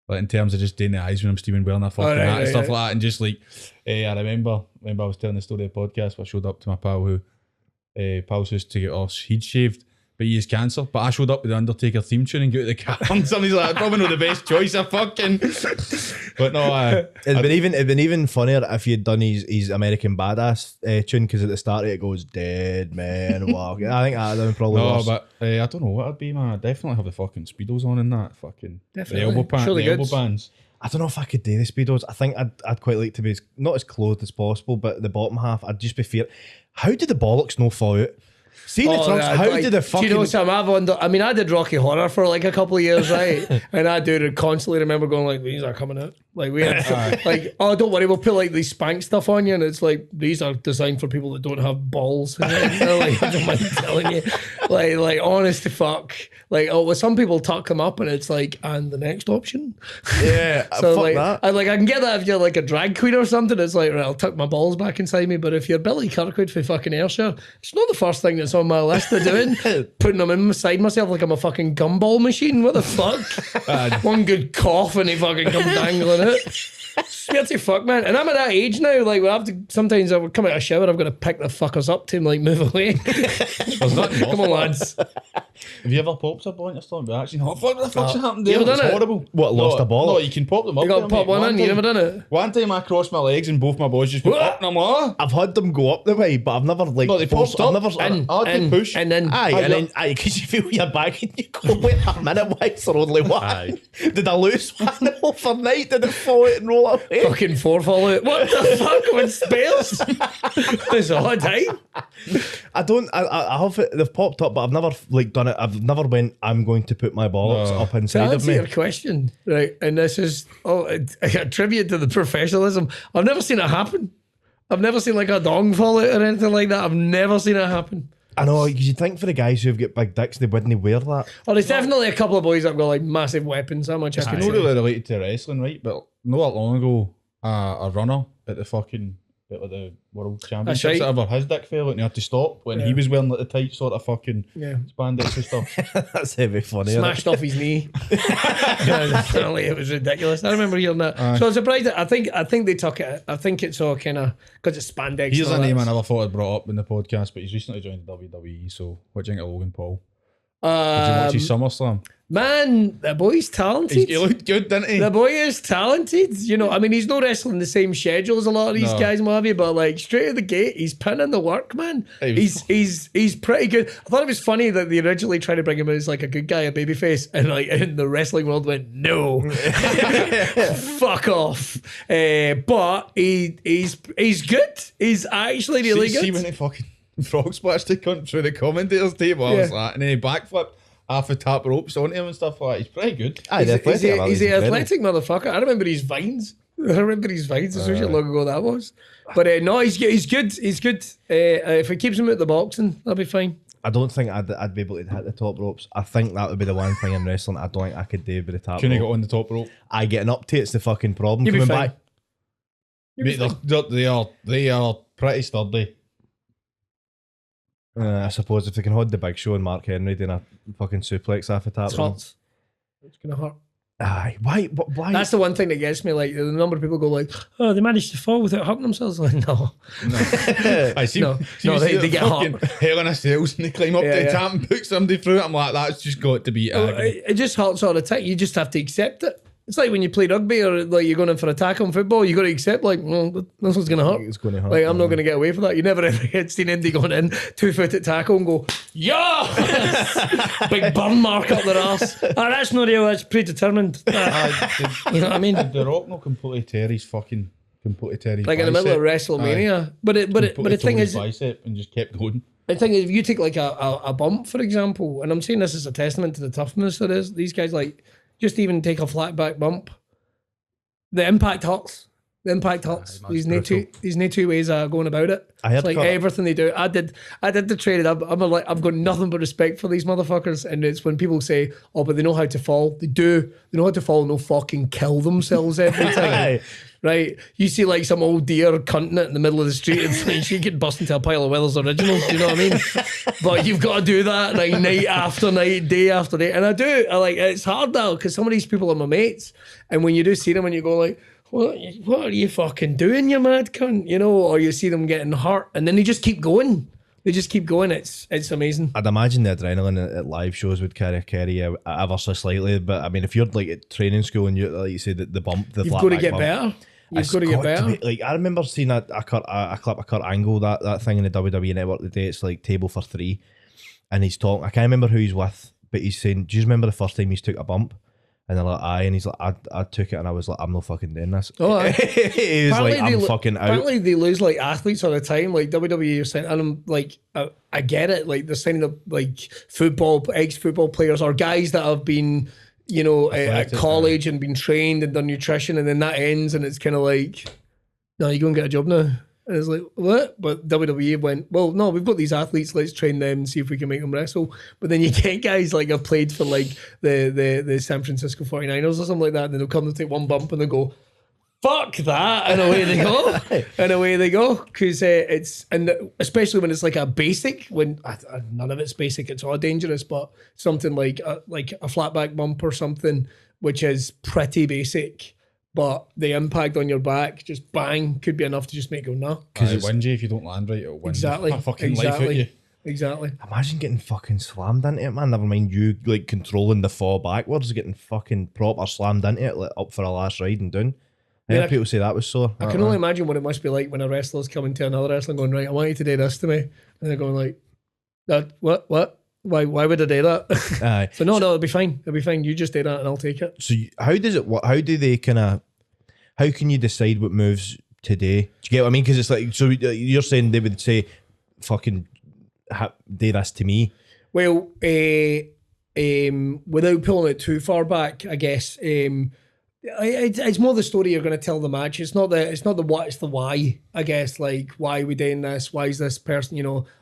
Like in terms of just doing the eyes when I'm Stephen wearing a fucking hat and stuff like that, and just like, I remember I was telling the story of the podcast. Where I showed up to my pal who, pal's house to get off. He'd shaved, but he has cancer. But I showed up with the Undertaker theme tune and got out of the car. And somebody's like, probably not the best choice of fucking. But no, it'd been even funnier if you'd done his American Badass tune, because at the start of it goes "Dead Man Walking." I think that'd been probably worse. But I don't know what it'd be, man. I'd definitely have the fucking speedos on in that fucking Definitely. the elbow bands. I don't know if I could do the speedos. I think I'd quite like to be not as clothed as possible, but the bottom half, I'd just be fear. How did the bollocks no fall out? See the trunks, how did the fucking... Do you know something? I did Rocky Horror for like a couple of years, right? And I do constantly remember going like, "These are coming out." Like we had like, "Oh, don't worry, we'll put like these spank stuff on you," and it's like, "These are designed for people that don't have balls." And like, I don't mind telling you, like honest to fuck, Like, oh, well, some people tuck them up and it's like, and the next option. Yeah, So fuck like, that. I can get that if you're like a drag queen or something. It's like, right, I'll tuck my balls back inside me. But if you're Billy Kirkwood for fucking Ayrshire, it's not the first thing that's on my list of doing. Putting them inside myself like I'm a fucking gumball machine. What the fuck? One good cough and he fucking come dangling it. Swear to fuck, man. And I'm at that age now, like, we have to, sometimes I would come out of a shower, I've got to pick the fuckers up to him, like, move away. Come on, lads. Have you ever popped a ball in your stomach? But actually, what the fuck's happened You there? ever It's done it? horrible. What, lost a ball? No, you can pop them up. You got there, to pop mate. one in, you never done it? One time I crossed my legs and both my boys just went up and I'm like, I've had them go up the way, but I've never like. No, they popped I've up. never. I had to push. and then. Aye, and then because you feel your back and you go, wait a minute, why is there only one? Aye. Did I lose one overnight? Did it fall out and roll away? Fucking four fall out. What the fuck? With spares? It's all the time. I have it, they've popped up, but I've never like done it. I've never went, I'm going to put my bollocks up To inside of answer me. your question, right, and this is a tribute to the professionalism. I've never seen it happen. I've never seen like a dong fall out or anything like that. I've never seen it happen. I know, because you think for the guys who've got big dicks, they wouldn't wear that. Oh, there's definitely a couple of boys that have got like massive weapons. How much I it's can not say. really related to wrestling, right? But not that long ago, a runner at the fucking at like the World Championships, right. whatever, his dick fell out and he had to stop when he was wearing like the tight sort of fucking Yeah. spandex and stuff. That's heavy funny. isn't it? Smashed off his knee. Definitely, it was ridiculous. I remember hearing that. So I'm surprised. I think they took it. I think it's all kind of because it's spandex. Here's and a all name I that. never thought I'd brought up in the podcast, but he's recently joined WWE. So what do you think of Logan Paul? Did you watch his SummerSlam? Man, the boy's talented. He looked good, didn't he? The boy is talented. You know, I mean, he's not wrestling the same schedule as a lot of these No. guys, and what have you, but like straight out the gate, he's pinning the work, man. He was- He's pretty good. I thought it was funny that they originally tried to bring him as like a good guy, a babyface, and like in the wrestling world went, no, fuck off. But he's good. He's actually really see good. when he fucking frog splashed the cunt through the commentators table, I was Yeah. like, and then he backflipped half a tap ropes onto him and stuff like that. He's pretty good. Aye, the He's athletic ability an is incredible. athletic motherfucker. I remember his vines. It's such a long ago that was. But no, he's good. He's good. If it keeps him out the boxing, that'll be fine. I don't think I'd be able to hit the top ropes. I think that would be the one thing in wrestling I don't think I could do with the top Couldn't rope. get on the top rope. I getting up to it's the fucking problem. You'll be Coming fine. back, Mate, they are pretty sturdy. I suppose if they can hold the big show and Mark Henry doing a fucking suplex off the top It rope. hurts. It's gonna hurt. Aye, why? That's the one thing that gets me. Like the number of people go like, "Oh, they managed to fall without hurting themselves." Like, no, I see. No, see no, you they- see they the get fucking hot. Hell in a Cells and they climb up Yeah, to the yeah. tap and put somebody through it. I'm like, that's just got to be agony. it just hurts all the time. You just have to accept it. It's like when you play rugby or like you're going in for a tackle in football. You got to accept like, well, this one's gonna hurt. It's gonna hurt, Like I'm not gonna get away from that. You never ever get seen Indy going in 2-footed tackle and go, yeah, big burn mark up their arse. That's not real. That's predetermined. You know what I mean? The Rock no completely tear his fucking Like in the middle of WrestleMania. But the thing is, bicep and just kept going. the thing is, if you take like a bump, for example, and I'm saying this is a testament to the toughness that is, these guys like just even take a flat back bump, the impact hurts. The impact hurts. There's no two ways of going about it. I heard It's like Connor- everything they do. I did the training. I've got nothing but respect for these motherfuckers. And it's when people say, "Oh, but they know how to fall." They do. They know how to fall and they'll fucking kill themselves every time. Aye. Right? You see like some old deer cunting it in the middle of the street and like, she get bust into a pile of Weathers originals. Do you know what I mean? But you've got to do that like night after night, day after day. And I do. I like it's hard now because some of these people are my mates. And when you do see them and you go like, what are you fucking doing, you mad cunt? You know, or you see them getting hurt and then they just keep going. They just keep going. It's amazing. I'd imagine the adrenaline at live shows would carry ever so slightly. But I mean, if you're like at training school and you like you say the bump, the You've flat got to back get bump, better. You've it's got to get got better. be- like I remember seeing a clip of Kurt Angle that thing in the WWE Network today. It's like table for three, and he's talking. I can't remember who he's with, but he's saying, "Do you remember the first time he took a bump?" And they're like, "Aye," and he's like, "I took it," and I was like, "I'm not fucking doing this." Oh, aye. he was like, "I'm fucking out." Apparently, they lose like athletes all the time. Like WWE are saying, and I'm like, I get it. Like they're signing up like ex-football players or guys that have been, you know, at Athletic, college and been trained and done nutrition, and then that ends, and it's kind of like, no, you go and get a job now. And it's like, what? But WWE went, well, no, we've got these athletes, let's train them and see if we can make them wrestle. But then you get guys like have played for like the San Francisco 49ers or something like that, and then they'll come and take one bump and they'll go, fuck that, and away they go. And away they go. Because it's, and especially when it's like a basic, when none of it's basic, it's all dangerous, but something like a flat back bump or something, which is pretty basic. But the impact on your back, just bang, could be enough to just make you go, nah. Because it wins you if you don't land right. It'll win Exactly. a fucking life out you. Exactly. Imagine getting fucking slammed into it, man. Never mind you like controlling the fall backwards, getting fucking proper slammed into it, like up for a last ride and down. Yeah, people say that was sore. I can only imagine what it must be like when a wrestler's coming to another wrestler going, right, I want you to do this to me. And they're going like, that, what? Why would I do that? Aye. So no, it'll be fine. It'll be fine. You just do that and I'll take it. So how does it? How do they kind of? How can you decide what moves today? Do you get what I mean? Because it's like, so you're saying they would say, "Fucking do this to me." Well, without pulling it too far back, I guess it's more the story you're going to tell the match. It's not the what, it's the why. I guess, like, why are we doing this? Why is this person,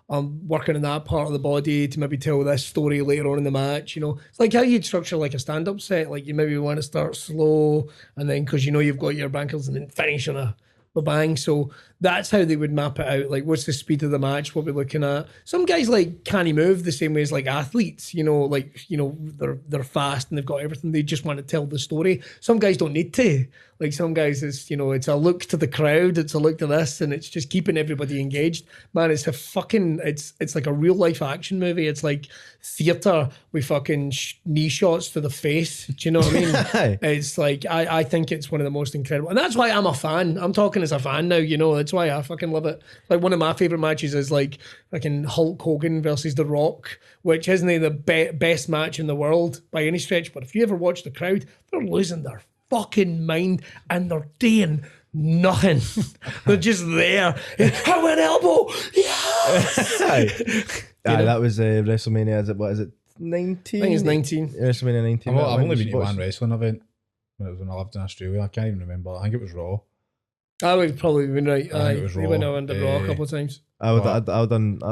working in that part of the body to maybe tell this story later on in the match? It's like how you'd structure like a stand-up set. Like you maybe want to start slow, and then because you've got your bankers, and then finish on a bang. So that's how they would map it out. Like, what's the speed of the match? What we're looking at. Some guys like can't move the same way as like athletes. They're fast and they've got everything. They just want to tell the story. Some guys don't need to. Like some guys, it's a look to the crowd. It's a look to this, and it's just keeping everybody engaged. Man, it's it's like a real life action movie. It's like theatre with fucking knee shots to the face. Do you know what I mean? It's like I think it's one of the most incredible, and that's why I'm a fan. I'm talking as a fan now. That's why I fucking love it. Like one of my favorite matches is like fucking Hulk Hogan versus The Rock, which isn't the best match in the world by any stretch. But if you ever watch the crowd, they're losing their fucking mind and they're doing nothing. They're just there. How an elbow? Yes! That was WrestleMania. What is it? 19? I think it's 19. WrestleMania 19. I've only been to one wrestling event when I lived in Australia. I can't even remember. I think it was Raw. I would probably been right. I think it was Raw. We went out into Raw a couple of times. I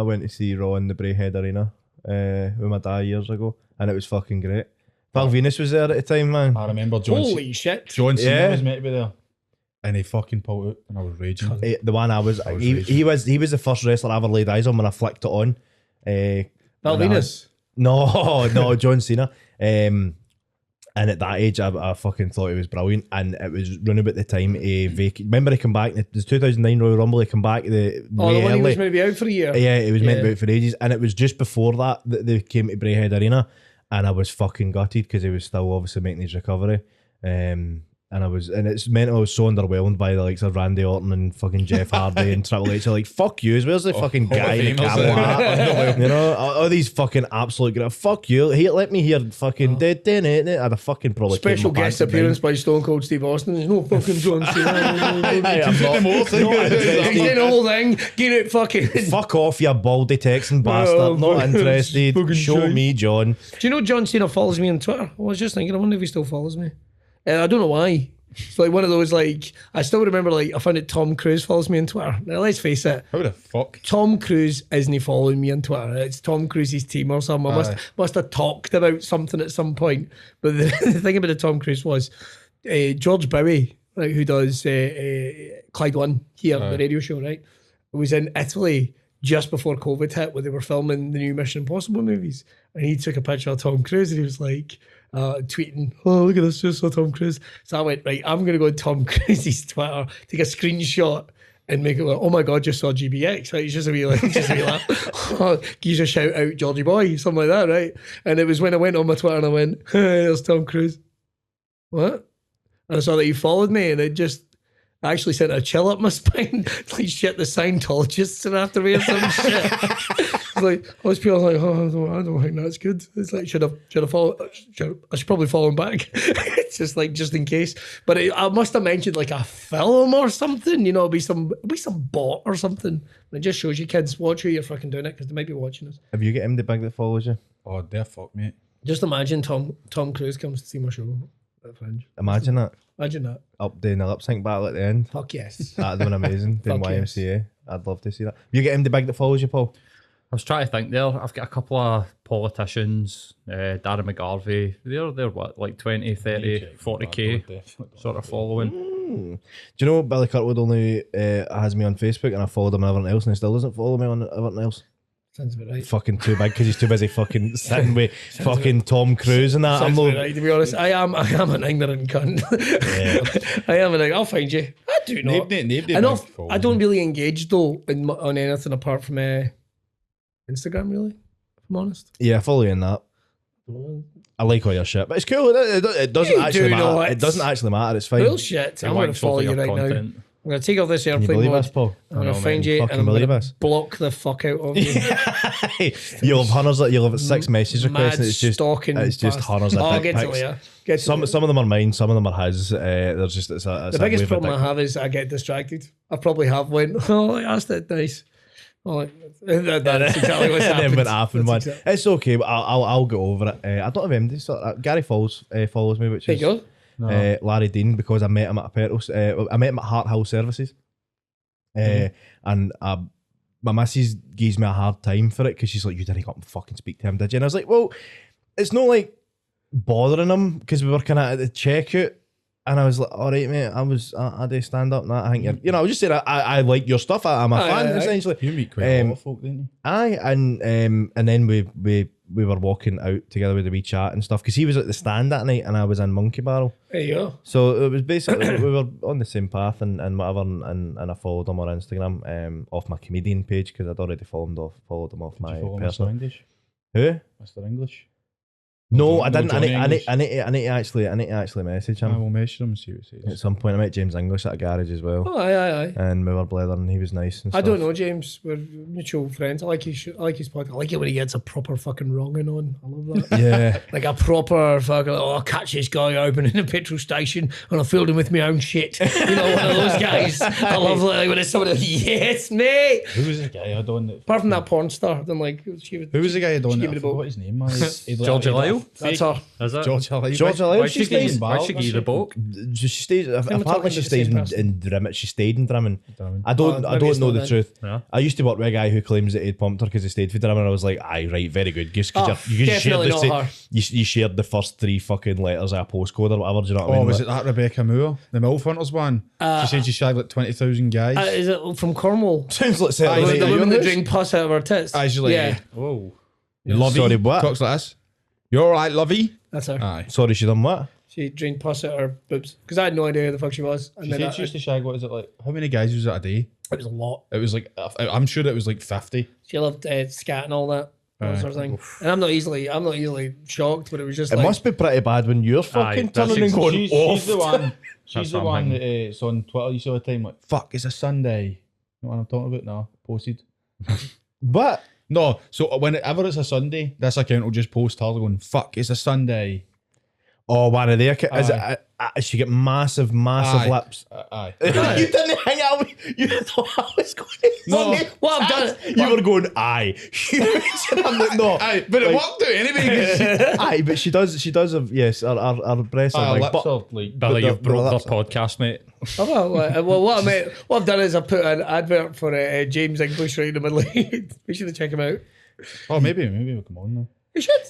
went to see Raw in the Braehead Arena with my dad years ago, and it was fucking great. Val Venus was there at the time, man. I remember John shit. John Cena was meant to be there. And he fucking pulled out and I was raging. The one he was the first wrestler I ever laid eyes on when I flicked it on. Val Venus? No, John Cena. And at that age, I fucking thought he was brilliant. And it was running about the time remember he came back, the 2009 Royal Rumble, he came back the one early. He was meant to be out for a year. Yeah, it was meant to be out for ages. And it was just before that they came to Braehead Arena. And I was fucking gutted because he was still obviously making his recovery. And it's meant I was so underwhelmed by the likes of Randy Orton and fucking Jeff Hardy and Triple H. Like, fuck you, where's the fucking guy in the camel hat? All these fucking absolute great. Fuck you. Let me hear fucking dead. I'd have fucking probably special guest appearance by Stone Cold Steve Austin. There's no fucking John Cena. He's doing the whole thing. Get it fucking. Fuck off, you baldy Texan bastard. Not interested. Show me, John. Do you know John Cena follows me on Twitter? I was just thinking, I wonder if he still follows me. I don't know why. It's like one of those, like, I still remember, like, I found out Tom Cruise follows me on Twitter. Now, let's face it. How the fuck? Tom Cruise isn't following me on Twitter. It's Tom Cruise's team or something. I must have talked about something at some point. But the thing about the Tom Cruise was George Bowie, right, who does Clyde One here, the radio show, right, was in Italy just before COVID hit, where they were filming the new Mission Impossible movies. And he took a picture of Tom Cruise and he was like, tweeting, oh, look at this, just saw Tom Cruise. So I went, right, I'm going to go on Tom Cruise's Twitter, take a screenshot and make it like, oh my God, just saw GBX. Right? It's just a wee laugh. Give you a shout out, Georgie boy, something like that, right? And it was when I went on my Twitter and I went, hey, there's Tom Cruise. What? And I saw that he followed me and it just actually sent a chill up my spine. Like, shit, the Scientologists are after me or some shit. Like, most people are like, oh, I don't think that's good. It's like, should I follow? I should probably follow him back. It's just like, just in case. But I must have mentioned like a film or something, it'll be some bot or something. And it just shows you, kids, watch who you're fucking doing it, because they might be watching us. Have you got him the bag that follows you? Oh, dear fuck, mate. Just imagine Tom Cruise comes to see my show. At Fringe. Imagine that. Imagine that. Up doing the lip sync battle at the end. Fuck yes. That'd have been amazing. Doing Fuck yes. YMCA. I'd love to see that. You get him the big that follows you, Paul? I was trying to think there. I've got a couple of politicians, Darren McGarvey. They're what, like 20, 30, 40k sort of following. Do you know Billy Kirkwood only has me on Facebook and I followed him on everything else and he still doesn't follow me on everything else? Sounds about right. Fucking too big because he's too busy fucking sitting with fucking Tom Cruise and that. Sounds I'm about right, to be honest. I am an ignorant cunt. I am an ignorant. I'll find you. I do not. I don't really engage though on anything apart from Instagram, really, if I'm honest. Yeah, I follow you in that. I like all your shit, but it's cool. It doesn't actually matter. It doesn't actually matter. It's fine. Bullshit. I'm going to follow you right now. I'm going to take off this Can you airplane believe mode. this, Paul? I'm going to find you and I'm going to block the fuck out of you. You'll have hundreds. You'll have 6 message requests. And it's just stalking. It's just hundreds of I'll dick get to pics. later. Some of them are mine. Some of them are his. There's just it's the biggest problem I have is I get distracted. I probably have went. Oh, that's that nice. Oh, that's exactly what's happened. And then what happened, man. Exactly. It's okay, but I'll get over it. I don't have him. Gary follows me, which There is you go. Larry Dean, because I met him at a petrol. I met him at Hart Hill Services, and my missus gives me a hard time for it because she's like, "You didn't go up and fucking speak to him, did you?" And I was like, "Well, it's not like bothering him because we were kind of at the checkout." And I was like, all right, mate, I do stand up and that. I think I was just saying, I like your stuff. I'm a fan, essentially. You meet quite a lot of folk, didn't you? Aye, and then we were walking out together with a wee chat and stuff because he was at the stand that night and I was in Monkey Barrel. There you go. So it was basically, we were on the same path and whatever, and I followed him on Instagram off my comedian page because I'd already followed him off my personal. Mr. English? Who? Mr. English? No, I didn't. Johnny I need to actually message I him will message him and see what he at says. some point. I met James English at a garage as well, Oh, aye. and we were blethering. He was nice. And I stuff. don't know, James. We're mutual friends. I like his podcast. I like it when he gets a proper fucking wronging on. I love that. Yeah, Like a proper fucking, I'll catch this guy opening a petrol station and I filled him with my own shit. You know, one of those guys. I love like when it's somebody, yes, mate. Who was the guy I don't know? Apart from that porn star, then like, Who was the guy I don't know? give me I the forgot boat. his name was. George Lyle? That's her. Is it? George Lyle. George Lyle. Why She should he stays. give you the book? She stays. Apparently, talking she to the stays same in person. Drimmen. She stayed in Drimmen. Drimmen. I don't maybe it's know not the then. truth. Yeah. I used to work with a guy who claims that he'd pumped her because he stayed for Drimmen. And I was like, aye, right, very good. Just because you shared definitely the not her. you shared the first 3 fucking letters of a postcode or whatever. Do you know what I mean? Oh, was it that Rebecca Moore? The Milf Hunters one? She said she shagged like 20,000 guys. Is it from Cornwall? Sounds like The Saturday Night woman that Youngers. drink pus out of her tits. She's like, yeah, Whoa. Lovey. Sorry, what? Talks like this. You alright, Lovey? that's her. Aye. Sorry, she done what? She drank pus out her boobs because I had no idea who the fuck she was. And She then said she used to shag, what is it like? How many guys was it a day? it was a lot. It was like, I'm sure it was like 50. She loved scat and all that. That was Aye. her thing. And I'm not easily shocked, but it was just It like, must be pretty bad when you're fucking that's turning and going off. She's the one. She's That's the what I'm one thinking. that's on Twitter. You see all the time, like, fuck, it's a Sunday. You know what I'm talking about now? Posted. But No, so whenever it's a Sunday, this account will just post her going, fuck, it's a Sunday. oh, one of their is Aye. it? She get massive Aye. lips. Aye. You didn't hang out with you thought I was going No. what I've done. You were going aye. I'm like, no. Aye, but it Like, worked out anyway. 'cause aye, but she does have, yes, her breasts are Our big, lips but are like, Billy, the- you've broke the lips- the podcast, mate. Oh, well, what I've done is I put an advert for James English right in the middle. We should check him out. oh, maybe we'll come on now. We should.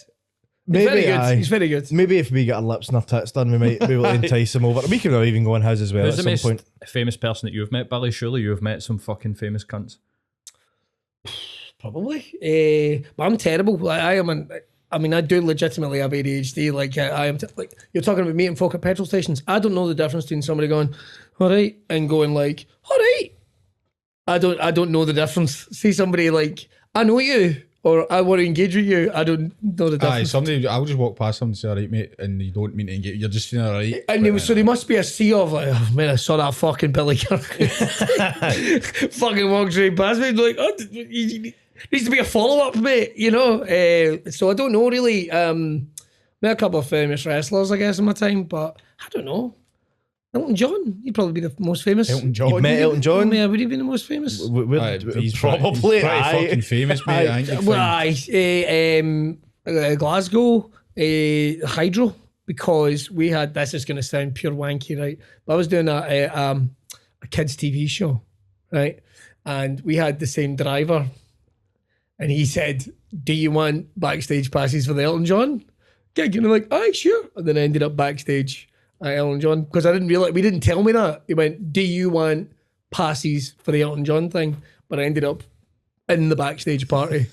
He's maybe very good. aye. He's very good. Maybe if we get our lips and our tits done, we might be able to entice him over. We could even go on his as well Who's at the some most point. famous person that you've met, Billy? Surely you've met some fucking famous cunts. Probably. But I'm terrible. I mean, I do legitimately have ADHD. Like, I am. Like, you're talking about meeting folk at petrol stations. I don't know the difference between somebody going, all right, and going like, all right. I don't know the difference. See somebody like, I know you, or I want to engage with you. I don't know the Aye, difference. I'll just walk past somebody and say, alright, mate, and you don't mean to engage. You're just saying, alright. And so there must be a sea of like, oh man, I saw that fucking Billy Kirkwood. Fucking walks right past me, like, oh, needs to be a follow up, mate. You know. So I don't know really. Met a couple of famous wrestlers, I guess, in my time, but I don't know. Elton John, he'd probably be the most famous. Elton John. You've met Elton John? Yeah, would he be the most famous? Aye, he's Probably, pretty aye. fucking famous, mate. I think you'd Well, find- Glasgow, Hydro. because we had, this is going to sound pure wanky, right? But I was doing a kids' TV show, right? And we had the same driver. And he said, do you want backstage passes for the Elton John gig? And I'm like, aye, sure. And then I ended up backstage at Elton John because I didn't realize, we didn't tell me that. He went, do you want passes for the Elton John thing? But I ended up in the backstage party.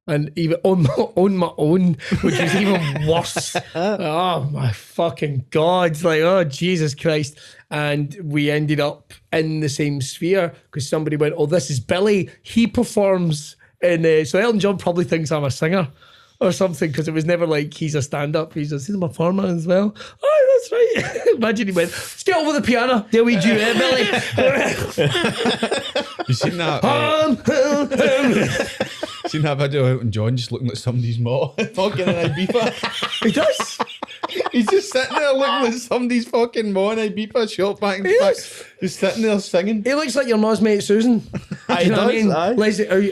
And even on my own, which is even worse. Oh my fucking God. Like, oh Jesus Christ. And we ended up in the same sphere because somebody went, oh, this is Billy. He performs in, so Elton John probably thinks I'm a singer or something because it was never like he's a stand-up. He's a performer as well. Oh, that's right. Imagine he went, let's get over the piano. There we do it, Billy. You seen that? Seen that video of Elton John just looking at somebody's mom fucking in Ibiza? He does. He's just sitting there looking at somebody's fucking mom in Ibiza, shot back and back. Just sitting there singing. He looks like your mom's mate Susan. He does, aye.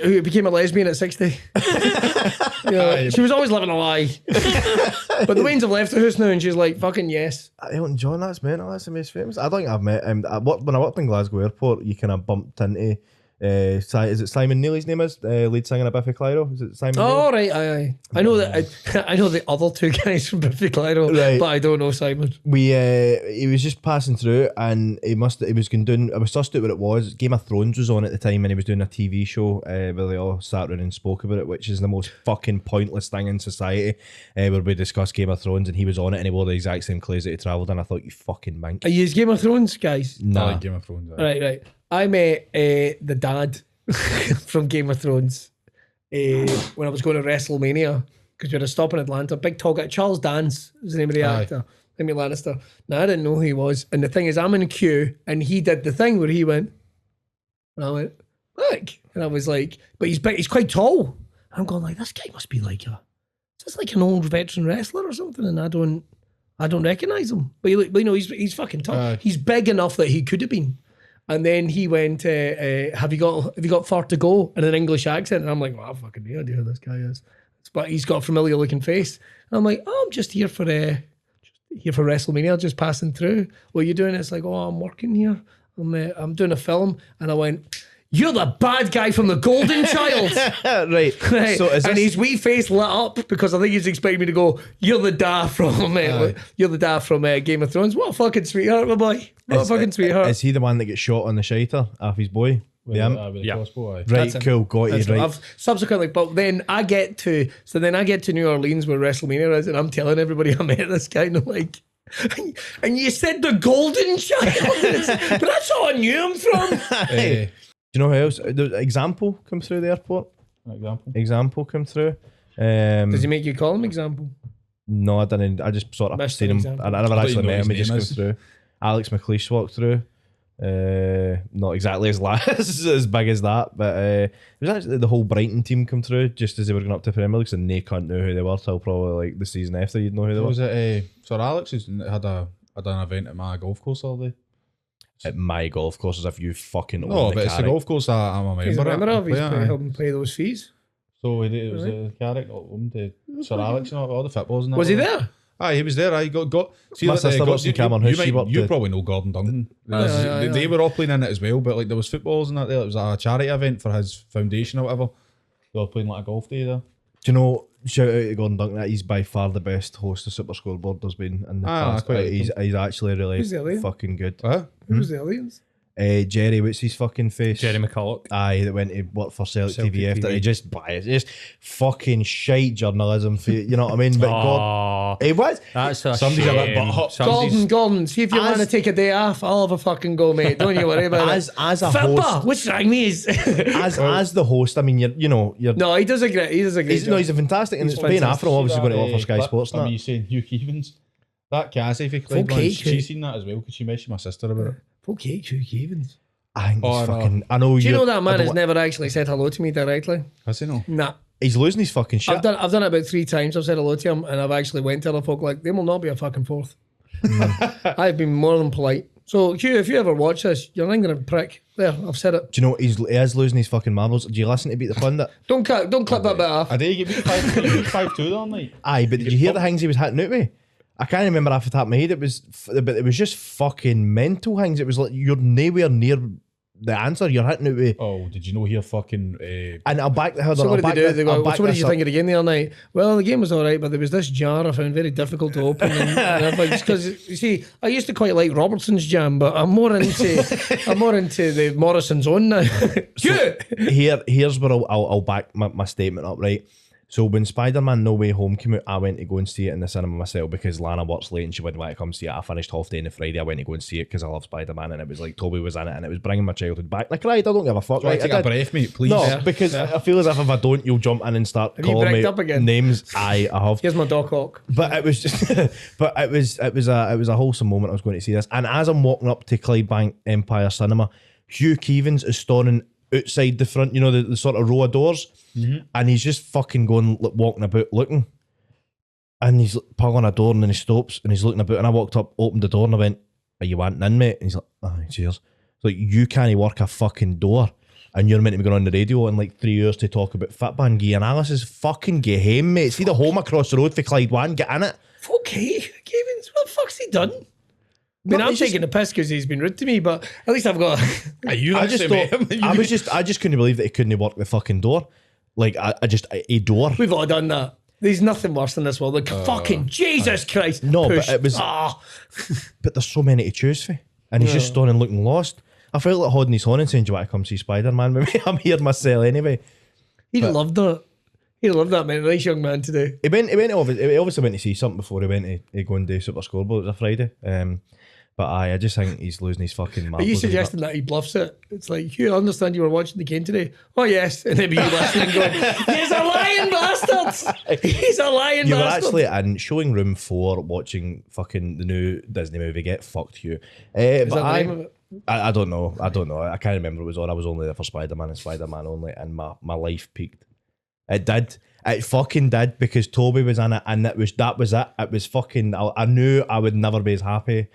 Who became a lesbian at 60. She was always living a lie. But the Waynes have left the house now and she's like, fucking yes. Elton John, that's mental. That's the most famous. I think I've met him. When I worked in Glasgow Airport, you kind of bumped into. Is it Simon Neely's name is lead singer of Biffy Clyro? Is it Simon? Oh right, aye. I know that. I know the other two guys from Biffy Clyro, right. But I don't know Simon. He was just passing through, and he was going doing. I was sussed out what it was. Game of Thrones was on at the time, and he was doing a TV show where they all sat around and spoke about it, which is the most fucking pointless thing in society. Where we discussed Game of Thrones, and he was on it, and he wore the exact same clothes that he travelled in. I thought, you fucking mank. Are you Game of Thrones guys? Nah. I like Game of Thrones. Right. I met the dad from Game of Thrones when I was going to WrestleMania because we had a stop in Atlanta. Big tall guy, Charles Dance was the name of the actor. Jamie Lannister. Now I didn't know who he was, and the thing is, I'm in a queue, and he did the thing where he went, and I went, look, and I was like, but he's big, he's quite tall. And I'm going like, this guy must be like just like an old veteran wrestler or something, and I don't recognise him. But he's fucking tall. He's big enough that he could have been. And then he went, have you got far to go in an English accent? And I'm like, well, I have fucking no idea who this guy is. But he's got a familiar looking face. And I'm like, oh, I'm just here for WrestleMania, just passing through. What are you doing? It's like, oh, I'm working here. I'm doing a film. And I went, you're the bad guy from the Golden Child. right. So and his wee face lit up because I think he's expecting me to go, you're the da from Game of Thrones. What a fucking sweetheart, my boy. What a fucking sweetheart. Is he the one that gets shot on the shiter off his boy? Yeah. Right, cool, got you, right. I've subsequently, but then I get to New Orleans where WrestleMania is, and I'm telling everybody I met this guy, and I'm like, and you said the Golden Child, but that's all I knew him from. Do you know who else? Example come through the airport. Example come through. Does he make you call him Example? No, I didn't. I just sort of Mr. seen him. Example. I never actually met him. He just name came through. Alex McLeish walked through. Not exactly as big as that, but it was actually the whole Brighton team come through just as they were going up to Premier League, and they can't know who they were till probably like the season after you'd know who they were. Was it Sir Alex who's had an event at my golf course all day? At my golf course, as if you fucking No, but it's the golf course I'm a member He's a member of. He's Yeah, helping pay those fees. So it was a character to Sir Alex and all the footballs and that. Was he there? Aye, he was there. I got. See, My sister works in Cameron House. You probably know Gordon Duncan. They were all playing in it as well, but like there was footballs and that there. It was a charity event for his foundation or whatever. They were playing like a golf day there. Do you know? Shout out to Gordon Duncan. He's by far the best host the Super Scoreboard has been in the past. He's actually really fucking good. Who's the aliens? Jerry, what's his fucking face? Jerry McCulloch. Aye, that went to work for Celtic TV after. He just fucking shite journalism for you know what I mean? But God, he was. That's a Somebody's a bit shame. butthurt. Gordon, see if you want to take a day off, I'll have a fucking go, mate. Don't you worry about it. As a Fippa, host, what's wrong with as the host, I mean, you're No, he does a great. He's a fantastic, and it's paying after him. Obviously, going to work for Sky Sports. I mean, you saying Hugh Keevins? That Cassie, if you she's seen that as well because she mentioned my sister about it. Okay, Hugh Keevins. I think he's fucking. I know. Do you know that man has never actually said hello to me directly? Has he no? Nah. He's losing his fucking shit. I've done it about 3 times. I've said hello to him, and I've actually went to other folk like, there will not be a fucking fourth. I've been more than polite. So Hugh, if you ever watch this, you're an ignorant prick. There, I've said it. Do you know he is losing his fucking marbles? Do you listen to Beat the Pundit? Don't clip that bit off. I did. You beat 5-2 the other night. Aye, but did you hear the things he was hitting out with? I can't remember off the top of my head. But it was just fucking mental things. It was like you're nowhere near the answer. You're hitting it with. Oh, did you know here fucking? And I'll back the. So what did they do? They go, back so what did this you up. think of the game the other night? Well, the game was all right, but there was this jar I found very difficult to open. And I'm like, because you see, I used to quite like Robertson's jam, but I'm more into the Morrison's own now. Here's where I'll back my statement up, right? So when Spider-Man No Way Home came out, I went to go and see it in the cinema myself because Lana works late and she wouldn't want to come see it. I finished half day on the Friday. I went to go and see it because I love Spider-Man, and it was like Toby was in it, and it was bringing my childhood back. And I cried. I don't give a fuck. Right, Right? take I a did. breath, mate, please. No, because I feel as if I don't, you'll jump in and start Have you calling bricked me up again? names. I have. Here's my Doc Hawk. But it was just, but it was a wholesome moment. I was going to see this, and as I'm walking up to Clydebank Empire Cinema, Hugh Keevans is standing outside the front, you know, the sort of row of doors, and he's just fucking going, walking about, looking, and he's pulling a door, and then he stops, and he's looking about, and I walked up, opened the door, and I went, "Are you wanting in, mate?" And he's like, "Oh, cheers." It's like, you can't work a fucking door, and you're meant to be going on the radio in like 3 years to talk about Fitband gear analysis. Fucking get home, mate. See the home across the road for Clyde One, get in it. Okay, Keevins, what the fuck's he done? I mean, I'm taking the piss because he's been rude to me, but at least I've got. Are you I just actually, thought, mate? I just couldn't believe that he couldn't work the fucking door. Like a door. We've all done that. There's nothing worse than this world. Like fucking Jesus Christ. No, Push. but it was. Ah. But there's so many to choose for, and he's just standing looking lost. I felt like holding his horn and saying, "Do you want to come see Spider-Man with me? I'm here myself anyway." He loved that. He loved that, man. Nice young man today. He obviously went to see something before he went to go and do Super Scoreboard. It was a Friday. But I just think he's losing his fucking marbles. Are you suggesting that he bluffs it? It's like, Hugh, I understand you were watching the game today. Oh, yes. And then you listening going, he's a lying bastard. He's a lying You were bastard. actually in showing room 4 watching fucking the new Disney movie, Get Fucked, Hugh. Is But that the name of it? I don't know. I can't remember what was on. I was only there for Spider-Man and Spider-Man only, and my life peaked. It did. It fucking did, because Toby was in it, and that was it. It was fucking. I knew I would never be as happy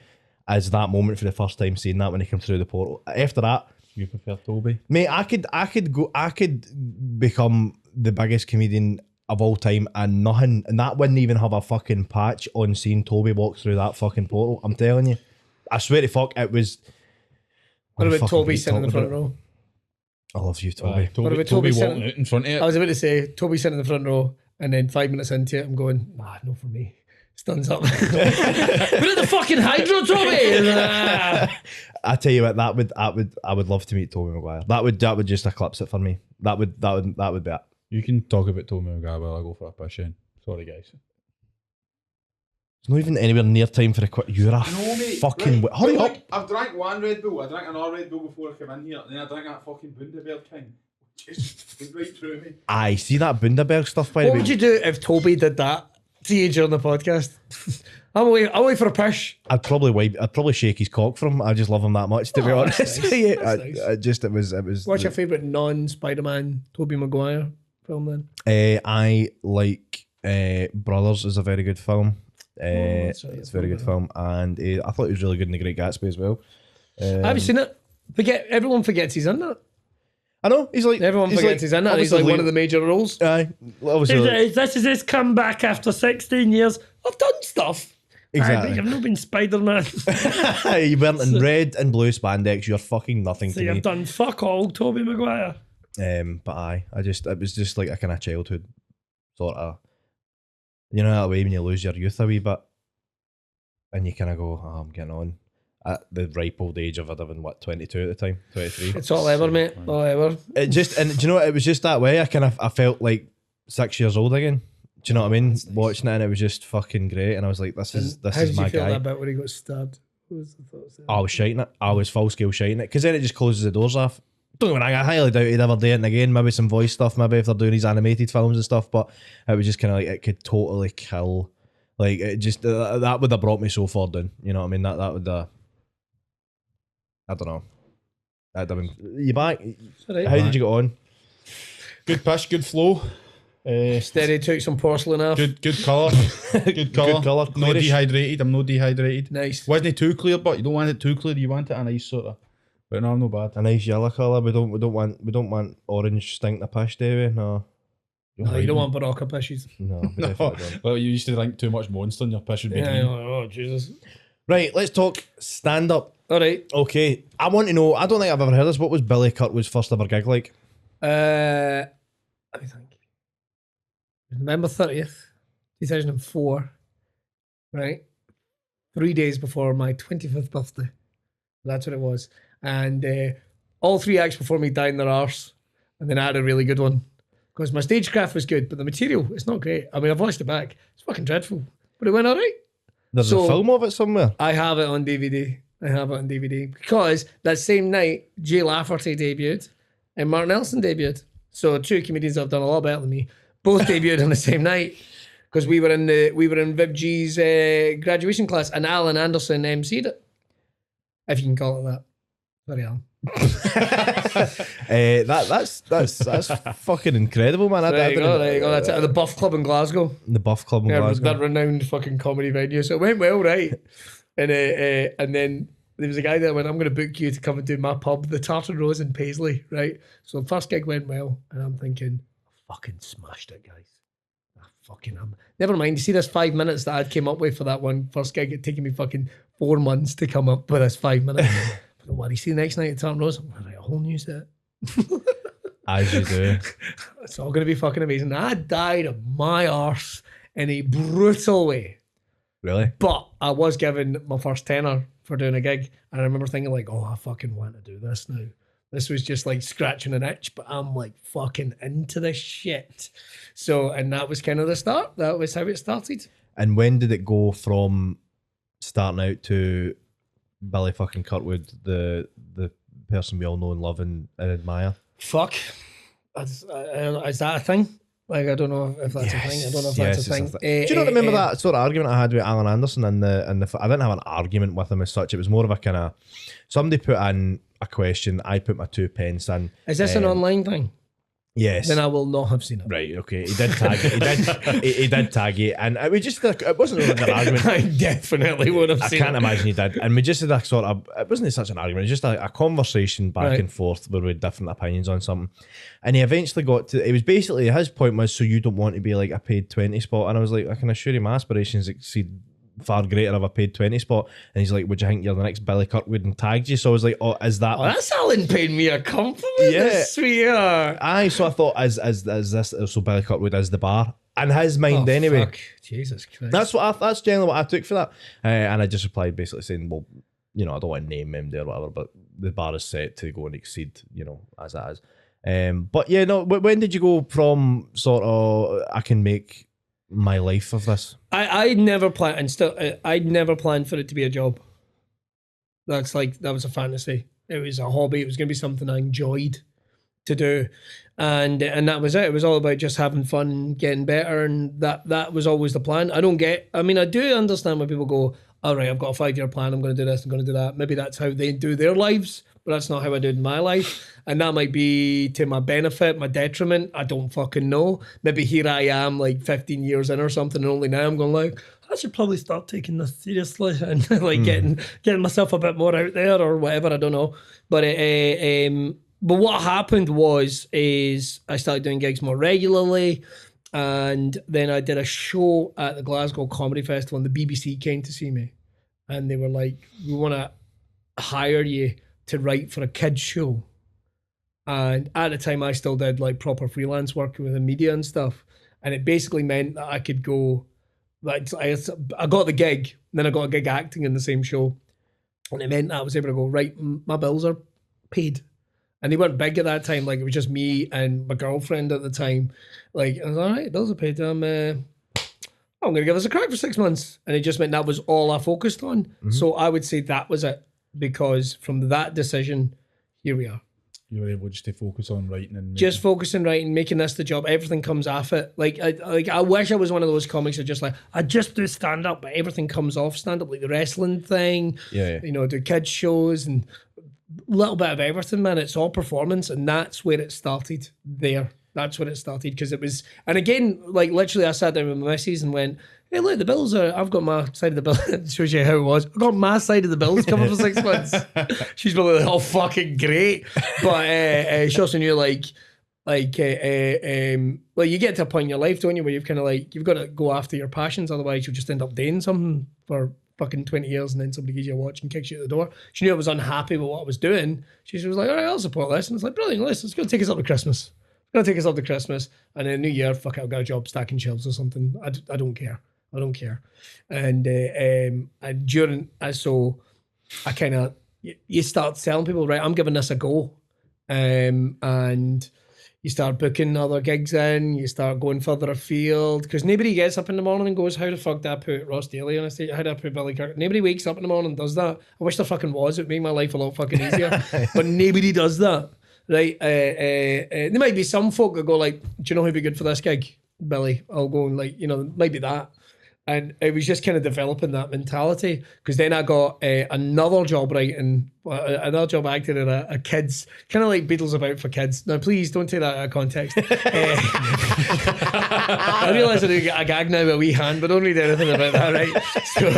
as that moment for the first time seeing that when he came through the portal. After that, You prefer Toby? mate, I could become the biggest comedian of all time and nothing, and that wouldn't even have a fucking patch on seeing Toby walk through that fucking portal. I'm telling you, I swear to fuck, it was. What about fucking Toby great sitting in the talking front about it. row? I love you, Toby. Toby, What about Toby Toby walking sitting- out in front of it. I was about to say, Toby sitting in the front row, and then 5 minutes into it, I'm going, nah, no for me. Stuns up. We're at the fucking Hydro, Toby. I tell you what, I would love to meet Toby Maguire. That would just eclipse it for me. That would be it. You can talk about Toby Maguire while I go for a piss in. Sorry, guys. It's not even anywhere near time for a quick. You're a fucking. Hurry up! I've drank one Red Bull. I drank another Red Bull before I came in here, and then I drank that fucking Bundaberg King. Just went right through me. I see that Bundaberg stuff, by the What way. would you do if Toby did that to you during the podcast? I'm away for a pish. I'd probably shake his cock for him. I just love him that much, to be Oh, honest. that's nice. Yeah, That's nice. it was. What's your favourite non-Spider-Man Tobey Maguire film then? I like Brothers is a very good film. that's right, It's a very good film, and I thought he was really good in The Great Gatsby as well. Have you seen it? Everyone forgets he's in that. I know he's like Everyone forgets he's in that. He's like one of the major roles. Aye, obviously. This is his comeback after 16 years. I've done stuff. Exactly. I've not been Spider-Man. You weren't in red and blue spandex. You're fucking nothing So to me. you've done fuck all, Tobey Maguire. But it was just like a kind of childhood sort of, you know, that way when you lose your youth a wee bit, and you kind of go, oh, I'm getting on. At the ripe old age of, I'd have been, 22 at the time, 23. It's all ever, mate. All ever. It just, and do you know what, it was just that way. I felt like 6 years old again. Do you know what I mean? That's nice. Watching it, and it was just fucking great. And I was like, this How is did my you feel guy. that bit when he got stabbed? What was the thoughts there? I was shiting it. I was full scale shiting it, because then it just closes the doors off. Don't get me wrong, I highly doubt he'd ever do it again. Maybe some voice stuff, maybe if they're doing his animated films and stuff, but it was just kind of like, it could totally kill. Like, it just, that would have brought me so far down. You know what I mean? That would I don't know. That'd have been, you back? Alright. How did you get on? Good piss, good flow. Steady took some porcelain off. Good colour. Good colour. Good colour, No clearish. dehydrated. I'm no dehydrated. Nice. Wasn't it too clear, but you don't want it too clear. You want it a nice sort of. But no, I'm no bad. A nice yellow colour. We don't want orange stink the piss, do we? No. No, you don't want Barocca pishes. No, we No. definitely don't. Well, you used to drink too much Monster and your piss would be Yeah, green. oh, Jesus. Right, let's talk stand up. All right. Okay, I want to know. I don't think I've ever heard this. What was Billy Kirkwood's first ever gig like? Let me think. November 30th, 2004. Right? 3 days before my 25th birthday. That's what it was. And all 3 acts before me died in their arse. And then I had a really good one. Because my stagecraft was good, but the material, it's not great. I mean, I've watched it back. It's fucking dreadful. But it went all right. There's So- a film of it somewhere. I have it on DVD. Because that same night, Jay Lafferty debuted and Martin Nelson debuted. So 2 comedians that have done a lot better than me. Both debuted on the same night. Because we were in Viv G's graduation class and Alan Anderson MC'd it. If you can call it that. Sorry, Alan. That's fucking incredible, man. There you go. That's it. At the Buff Club in Glasgow. The Buff Club in Yeah, Glasgow. that renowned fucking comedy venue. So it went well, right? And then there was a guy that went, I'm going to book you to come and do my pub, the Tartan Rose in Paisley, right? So the first gig went well, and I'm thinking, I fucking smashed it, guys. Never mind. You see this 5 minutes that I'd came up with for that one first gig? It'd taken me fucking 4 months to come up with this 5 minutes. But don't worry. See the next night at Tartan Rose, I'm going to write a whole new set. As you do. It's all going to be fucking amazing. I died of my arse in a brutal way. Really? But I was given my first tenner for doing a gig. And I remember thinking like, oh, I fucking want to do this now. This was just like scratching an itch, but I'm like fucking into this shit. So, and that was kind of the start. That was how it started. And when did it go from starting out to Billy fucking Kirkwood, the person we all know and love and admire? Fuck. Is that a thing? Like, I don't know if that's a thing. I don't know if that's a thing. Do you not remember that sort of argument I had with Alan Anderson and the I didn't have an argument with him as such. It was more of a kind of, somebody put in a question, I put my 2 pence in. Is this an online thing? Yes. Then I will not have seen it. Right, okay. He did tag it. He did tag it. And it was just like, it wasn't really an argument. I definitely would have I seen can't it. imagine he did. And we just had a sort of, it wasn't such an argument, it was just a conversation back Right. and forth where we had different opinions on something. And he eventually got to, it was basically, his point was, so you don't want to be like a paid 20 spot. And I was like, I can assure you my aspirations exceed far greater of a paid 20 spot. And he's like, would you think you're the next Billy Kirkwood, and tagged you? So I was like, oh, is that... Oh, that's Alan paying me a compliment. Yeah. This sweetheart. Aye, so I thought, as this, so Billy Kirkwood is the bar. In his mind anyway. Fuck. Jesus Christ. That's generally what I took for that. And I just replied basically saying, well, you know, I don't want to name him there or whatever, but the bar is set to go and exceed, you know, as it is. But yeah, no, when did you go from sort of, I can make my life of this? I'd never planned, and still, I'd never planned for it to be a job. That was a fantasy. It was a hobby. It was going to be something I enjoyed to do, and that was it. It was all about just having fun, getting better, and that was always the plan. I do understand when people go, all right, I've got a 5-year plan. I'm going to do this. I'm going to do that. Maybe that's how they do their lives, but that's not how I do it in my life. And that might be to my benefit, my detriment. I don't fucking know. Maybe here I am like 15 years in or something, and only now I'm going like, I should probably start taking this seriously and like getting myself a bit more out there or whatever. I don't know. But what happened is I started doing gigs more regularly, and then I did a show at the Glasgow Comedy Festival, and the BBC came to see me, and they were like, we want to hire you to write for a kids show. And at the time I still did like proper freelance work with the media and stuff, and it basically meant that I could go, like, I got the gig, then I got a gig acting in the same show, and it meant that I was able to go, right, my bills are paid. And they weren't big at that time, like it was just me and my girlfriend at the time. Like, I was all right, bills are paid, I'm going to give this a crack for 6 months. And it just meant that was all I focused on. Mm-hmm. So I would say that was it, because from that decision, here we are. You were able just to focus on writing and Just focusing, writing, making this the job. Everything comes off it. Like I wish I was one of those comics that just like, I just do stand up, but everything comes off stand up, like the wrestling thing. Yeah. You know, do kids shows and a little bit of everything, man. It's all performance, and that's where it started. There, that's where it started, because it was. And again, like literally, I sat down with my missus and went, hey, look, the bills are, I've got my side of the bill. It shows you how it was. I've got my side of the bills covered for 6 months. She's probably like, oh, fucking great. But she also knew, like, Like, well, you get to a point in your life, don't you, where you've kind of like, you've got to go after your passions, otherwise you'll just end up doing something for fucking 20 years and then somebody gives you a watch and kicks you at the door. She knew I was unhappy with what I was doing. She was like, all right, I'll support this. And it's like, brilliant, listen, it's going to take us up to Christmas. It's going to take us up to Christmas. And then New Year, fuck it, I've got a job stacking shelves or something. I don't care. I don't care. And so I kind of, you start telling people, right, I'm giving this a go. And you start booking other gigs in, you start going further afield, because nobody gets up in the morning and goes, how the fuck did I put Ross Daly on a stage? How did I put Billy Kirk? Nobody wakes up in the morning and does that. I wish there fucking was. It would make my life a lot fucking easier. But nobody does that, right? There might be some folk that go like, do you know who'd be good for this gig? Billy. I'll go and like, maybe that. And it was just kind of developing that mentality, because then I got another job writing, another job acting in a kids, kind of like Beatles About for Kids. Now, please don't take that out of context. I realise I do get a gag now with a wee hand, but don't read anything about that, right? So,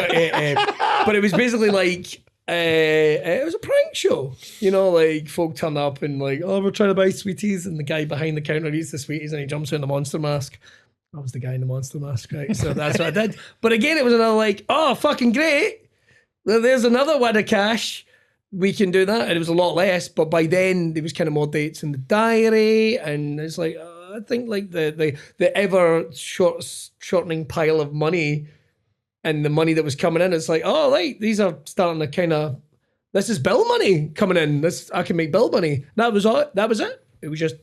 but it was basically like, it was a prank show. Like folk turn up and like, oh, we're trying to buy sweeties, and the guy behind the counter eats the sweeties and he jumps in the monster mask. I was the guy in the monster mask, right? So that's what I did. But again, it was another like, oh, fucking great. Well, there's another wad of cash. We can do that. And it was a lot less. But by then, there was kind of more dates in the diary. And it's like, I think like the ever shortening pile of money and the money that was coming in, it's like, oh, right, these are starting to kind of, this is bill money coming in. I can make bill money. That was it. It was just,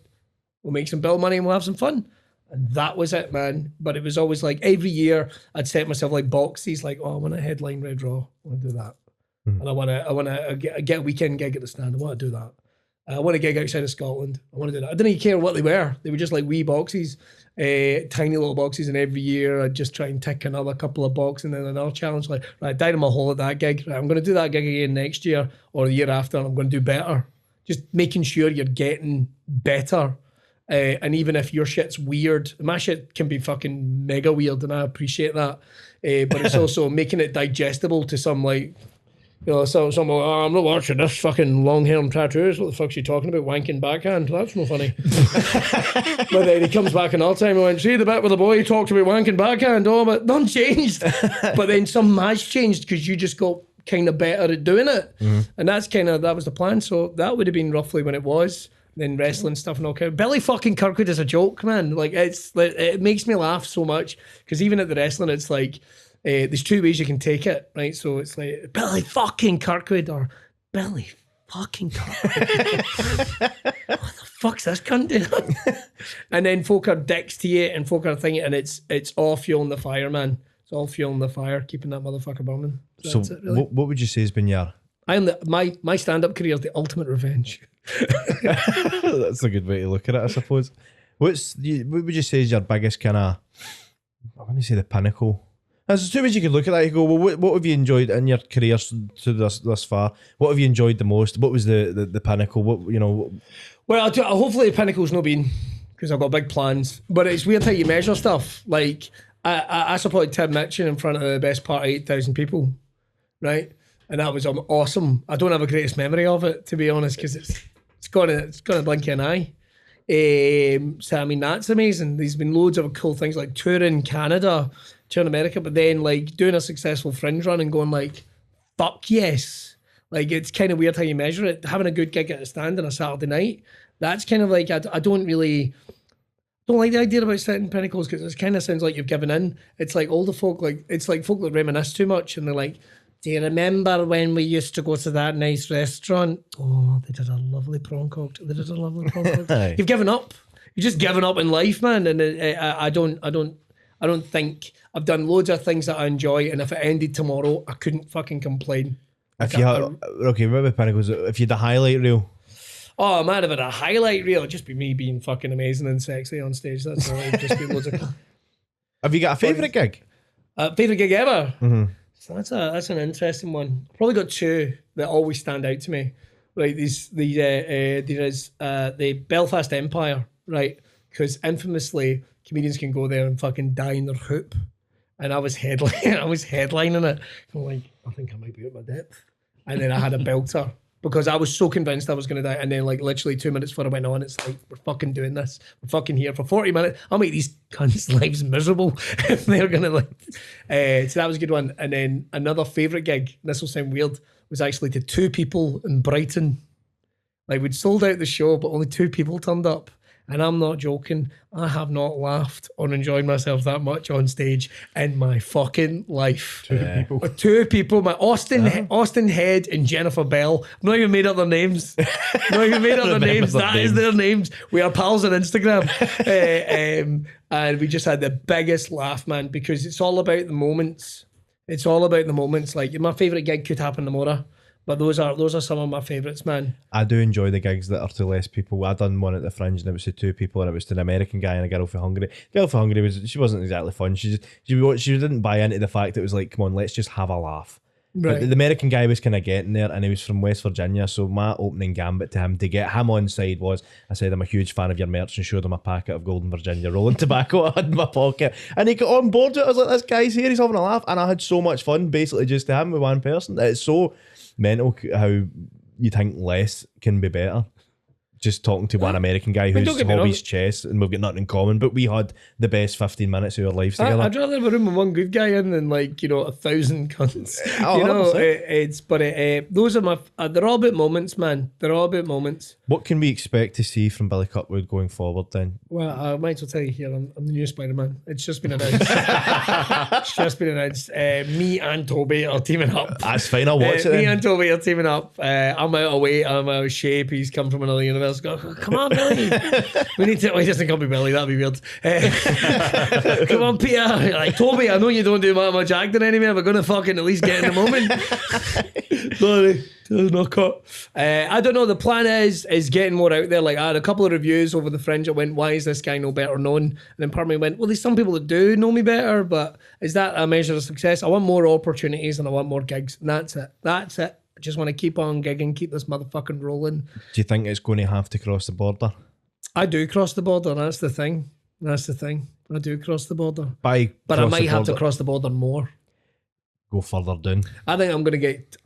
we'll make some bill money and we'll have some fun. And that was it, man. But it was always like every year I'd set myself like boxes, like, oh, I want to headline Red Raw. I want to do that. And I want to get a weekend gig at the Stand. I want to do that. I want a gig outside of Scotland. I want to do that. I didn't even care what they were. They were just like wee boxes, tiny little boxes. And every year I'd just try and tick another couple of boxes, and then another challenge. Like, right, I died in my hole at that gig. Right, I'm going to do that gig again next year or the year after, and I'm going to do better. Just making sure you're getting better. And even if your shit's weird, my shit can be fucking mega weird, and I appreciate that. But it's also making it digestible to some, like, some oh, I'm not watching this fucking long hair and tattoos. What the fuck's she talking about? Wanking backhand? That's no funny. But then he comes back another time and went, see the bit where the boy talked about wanking backhand? Oh, but none changed. But then something has changed because you just got kind of better at doing it. Mm-hmm. And that was the plan. So that would have been roughly when it was. Then wrestling stuff and all kind of Billy fucking Kirkwood is a joke, man. Like it makes me laugh so much, because even at the wrestling, it's like there's two ways you can take it, right? So it's like Billy fucking Kirkwood or Billy fucking Kirkwood. What the fuck's this cunt doing? And then folk are dicks to you, and folk are thinking, and it's all fueling the fire, man. It's all fueling the fire, keeping that motherfucker burning. So it, really. What would you say has been your? My stand-up career is the ultimate revenge. That's a good way to look at it, I suppose. What would you say is your biggest kind of, I want to say the pinnacle? There's two ways you could look at that. You go, well, what have you enjoyed in your career to this far? What have you enjoyed the most? What was the pinnacle? Well, hopefully the pinnacle's not been, because I've got big plans. But it's weird how you measure stuff. Like I supported Tim Mitchell in front of the best part of 8,000 people, right? And that was awesome. I don't have a greatest memory of it, to be honest, because it's gone a blink of an eye. So I mean, that's amazing. There's been loads of cool things like touring Canada, touring America, but then like doing a successful Fringe run and going like, fuck yes. Like, it's kind of weird how you measure it. Having a good gig at a Stand on a Saturday night, that's kind of like, I don't like the idea about setting pinnacles, because it kind of sounds like you've given in. It's like older folk, like it's like folk that reminisce too much, and they're like, do you remember when we used to go to that nice restaurant? Oh, they did a lovely prawn cocktail. You've given up. You've just given up in life, man. And I don't think I've done loads of things that I enjoy. And if it ended tomorrow, I couldn't fucking complain. Remember Pinnacles? If you had a highlight reel. Oh man, if it had a highlight reel, it'd just be me being fucking amazing and sexy on stage. That's all. It'd just be loads of. Have you got a favourite gig? Favourite gig ever? Mm-hmm. So that's an interesting one. Probably got two that always stand out to me. Right, there is the Belfast Empire, right? Because infamously, comedians can go there and fucking die in their hoop. And I was headlining it. I'm like, I think I might be at my depth. And then I had a belter. because I was so convinced I was going to die. And then, like, literally 2 minutes before I went on, it's like, we're fucking doing this. We're fucking here for 40 minutes. I'll make these cunts' lives miserable if they're going to, like. So that was a good one. And then another favourite gig, this will sound weird, was actually to 2 people in Brighton. Like, we'd sold out the show, but only 2 people turned up. And I'm not joking. I have not laughed or enjoyed myself that much on stage in my fucking life. 2 people. 2 people, my Austin Head and Jennifer Bell. I've not even made up their names. Not even made up their names. That is their names. We are pals on Instagram. And we just had the biggest laugh, man, because it's all about the moments. It's all about the moments. Like, my favourite gig could happen tomorrow. But those are some of my favourites, man. I do enjoy the gigs that are to less people. I done one at the Fringe and it was to 2 people, and it was to an American guy and a girl from Hungary. The girl from Hungary she wasn't exactly fun. She didn't buy into the fact that it was like, come on, let's just have a laugh. Right. But the American guy was kind of getting there, and he was from West Virginia. So my opening gambit to him to get him on side was, I said, I'm a huge fan of your merch, and showed him a packet of Golden Virginia rolling tobacco I had in my pocket, and he got on board with it. I was like, this guy's here, he's having a laugh, and I had so much fun basically just to him with one person. It's so mental how you think less can be better. Just talking to one American guy whose hobby's chess, and we've got nothing in common, but we had the best 15 minutes of our lives together. I'd rather have a room with one good guy in than, like, 1,000 cunts. Oh, you know, 100%. those are my. They're all about moments, man. They're all about moments. What can we expect to see from Billy Kirkwood going forward then? Well, I might as well tell you here, I'm the new Spider-Man. It's just been announced. Me and Toby are teaming up. That's fine, I'll watch it Me then. and Toby are teaming up. I'm out of weight, I'm out of shape. He's come from another universe. Go, come on, Billy. We need to. Well, he doesn't call me Billy. That'd be weird. Come on, Peter. Like, Toby, I know you don't do much acting anymore. We're gonna fucking at least get in the moment. Sorry. No cut. I don't know. The plan is getting more out there. Like, I had a couple of reviews over the Fringe. I went, why is this guy no better known? And then part of me went, well, there's some people that do know me better, but is that a measure of success? I want more opportunities and I want more gigs. And that's it. I just want to keep on gigging, keep this motherfucking rolling. Do you think it's going to have to cross the border? I do cross the border. That's the thing. I do cross the border. But I might have to cross the border more. Go further down. I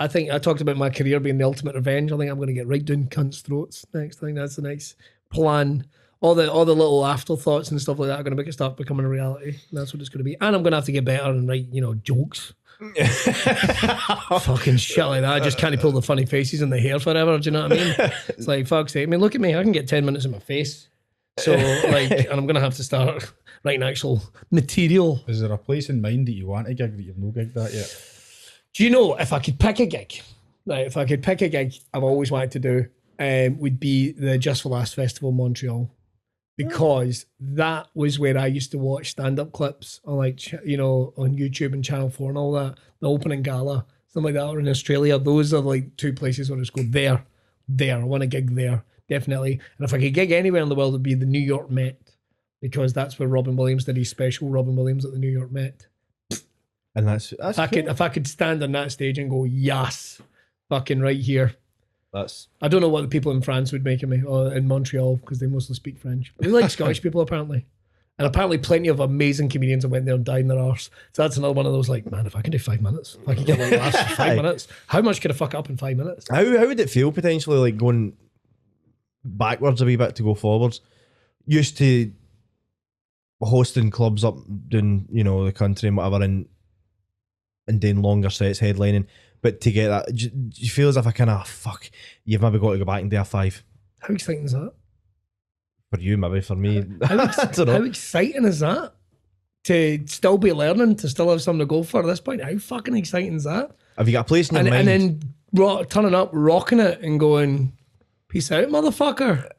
think I talked about my career being the ultimate revenge. I think I'm going to get right down cunts' throats next. I think that's the next plan. All the little afterthoughts and stuff like that are going to make it start becoming a reality. That's what it's going to be. And I'm going to have to get better and write, jokes. Fucking shit like that. I just can't pull the funny faces in the hair forever. Do you know what I mean? It's like, fuck's sake. I mean, look at me. I can get 10 minutes in my face. So, like, and I'm going to have to start writing actual material. Is there a place in mind that you want a gig that you've no gigged that yet? Do you know, if I could pick a gig, I've always wanted to do, would be the Just for Laughs Festival in Montreal. Because that was where I used to watch stand-up clips on, like, on YouTube and Channel 4 and all that. The opening gala, something like that, or in Australia. Those are like 2 places where I just go, there. I want a gig there, definitely. And if I could gig anywhere in the world, it would be the New York Met. Because that's where Robin Williams did his special, Robin Williams at the New York Met. And that's if I could stand on that stage and go, yes, fucking right here. I don't know what the people in France would make of me, or in Montreal, because they mostly speak French. They like Scottish people, apparently. And apparently plenty of amazing comedians that went there and died in their arse. So that's another one of those, like, man, if I can do 5 minutes, if I can get my laughs for 5 minutes, how much could I fuck up in 5 minutes? How would it feel potentially, like, going backwards a wee bit to go forwards? Used to hosting clubs up doing, the country and whatever, and doing longer sets, headlining. But to get that, do you feel as if I kind of, you've maybe got to go back and do a 5? How exciting is that? For you, maybe. For me, I don't know. How exciting is that? To still be learning, to still have something to go for at this point. How fucking exciting is that? Have you got a place in your mind? And then turning up, rocking it and going, peace out, motherfucker.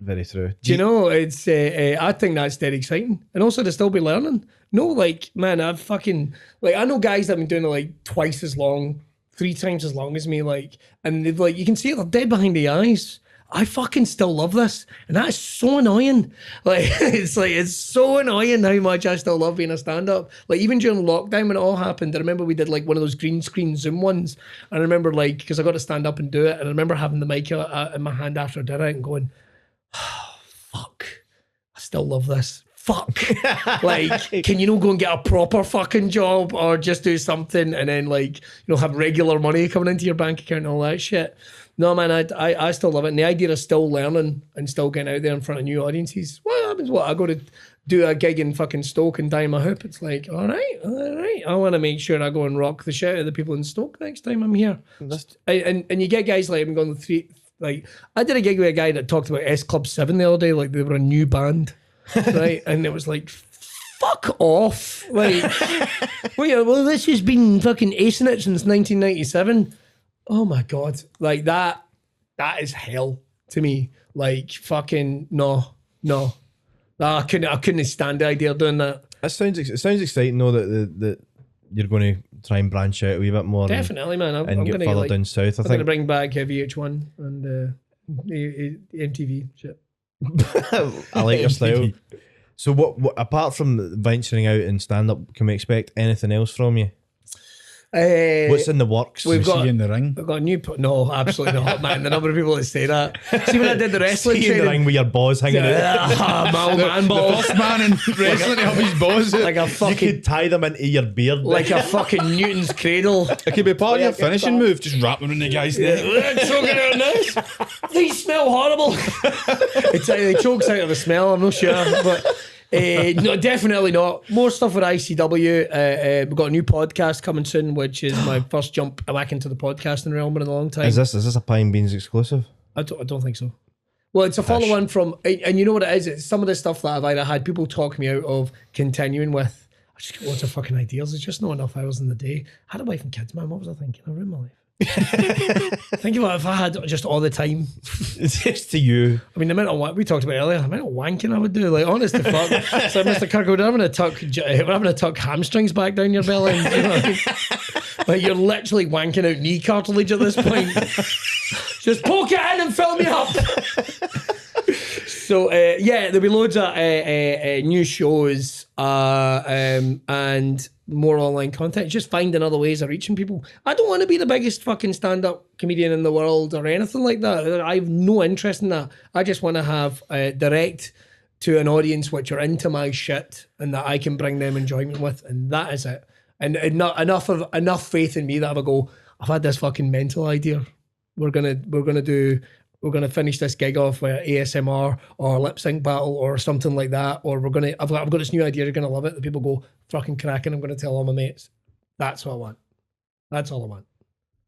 Very true. Do you know, it's, I think that's dead exciting. And also to still be learning. No, like, man, I've fucking, like, I know guys that have been doing it like twice as long, 3 times as long as me, like, and they've, like, you can see it, they're dead behind the eyes. I fucking still love this. And that's so annoying. It's so annoying how much I still love being a stand-up. Like, even during lockdown when it all happened, I remember we did like one of those green screen Zoom ones. And I remember, like, because I got to stand up and do it. And I remember having the mic in my hand after I did it and going, oh, fuck, I still love this. fuck. Like, can you not go and get a proper fucking job or just do something and then like, have regular money coming into your bank account and all that shit? No, man, I still love it. And the idea of still learning and still getting out there in front of new audiences. What happens? I go to do a gig in fucking Stoke and dye my hoop. It's like, all right. I want to make sure I go and rock the shit out of the people in Stoke next time I'm here. And you get guys like, I'm going to three. Like, I did a gig with a guy that talked about S Club 7 the other day, like they were a new band, right? And it was like, fuck off. Like, well, this has been fucking acing it since 1997. Oh my God. Like that is hell to me. Like, fucking, no. I couldn't stand the idea of doing that. It sounds exciting though that you're going to try and branch out a wee bit more. Definitely, man. I'm and get gonna, further like, down south. I'm going to bring back VH1 and MTV shit. I like your style. So what apart from venturing out and stand up, can we expect anything else from you? What's in the works? We've got in the ring. We've got a new. No, absolutely not, man. The number of people that say that. See when I did the wrestling See you in the training. ring with your balls hanging out. My old man balls. First man in wrestling to have his balls out. Like a You fucking, could tie them into your beard. like a fucking Newton's cradle. It could be part of your finishing move, just wrap them in the guy's neck. Choking out on this. These smell horrible. It chokes out of the smell. I'm not sure, but. No, definitely not. More stuff with ICW. We've got a new podcast coming soon, which is my first jump back into the podcasting realm in a long time. Is this a Pine Beans exclusive? I don't think so. Well, it's a follow-on from, and you know what it is? It's some of the stuff that I've either had people talk me out of continuing with. I just get lots of fucking ideas. There's just not enough hours in the day. I had a wife and kids, man. What was I thinking? I ruined my life. Think about if I had just all the time. It's just to you. I mean, the amount of we talked about earlier, the amount of wanking I would do, like, honest to fuck. So, Mr. Kirkwood, we're having to tuck hamstrings back down your belly. You know what I mean? Like, you're literally wanking out knee cartilage at this point. Just poke it in and fill me up. So, there'll be loads of new shows and more online content. Just finding other ways of reaching people. I don't want to be the biggest fucking stand-up comedian in the world or anything like that. I have no interest in that. I just want to have direct to an audience which are into my shit and that I can bring them enjoyment with, and that is it. And not enough faith in me that I go, I've had this fucking mental idea. We're gonna finish this gig off with ASMR or lip sync battle or something like that, or I've got this new idea. You're gonna love it. The people go fucking cracking. I'm gonna tell all my mates. That's what I want. That's all I want.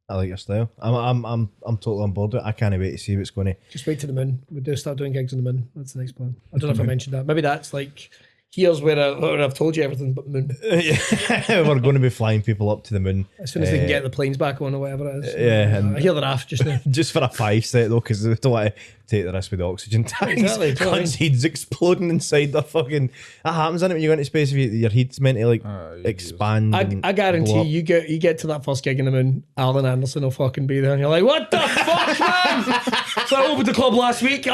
I like your style. I'm totally on board with it. I can't wait to see what's going to. Just wait to the moon. We do start doing gigs on the moon. That's the next plan. I don't know if I mentioned that. Maybe that's like, here's where I've told you everything but moon. We're going to be flying people up to the moon As soon as they can get the planes back on or whatever it is. Yeah, and I hear they're off just now. just for a 5 set though, because they don't want to take the risk with the oxygen tanks. Exactly, totally. Cunts' heads exploding inside their fucking. That happens, innit? When you go into space, if your head's meant to like expand. I guarantee you get to that first gig in the moon, Alan Anderson will fucking be there, and you're like, what the fuck, man? So I opened the club last week.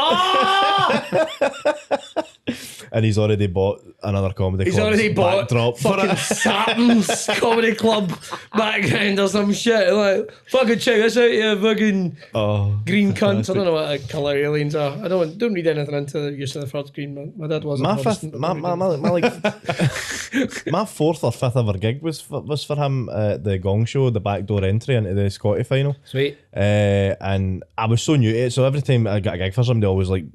And he's already bought another comedy club. He's already bought backdrop for fucking it. Saturn's comedy club background or some shit. Like, fucking check this out, you fucking green cunts. I don't know what colour aliens are. I don't read anything into the use of the first green. My dad was My fifth, my fourth or fifth ever gig was for him at the Gong Show, the backdoor entry into the Scotty final. Sweet. And I was so new to it, so every time I got a gig for somebody, I was like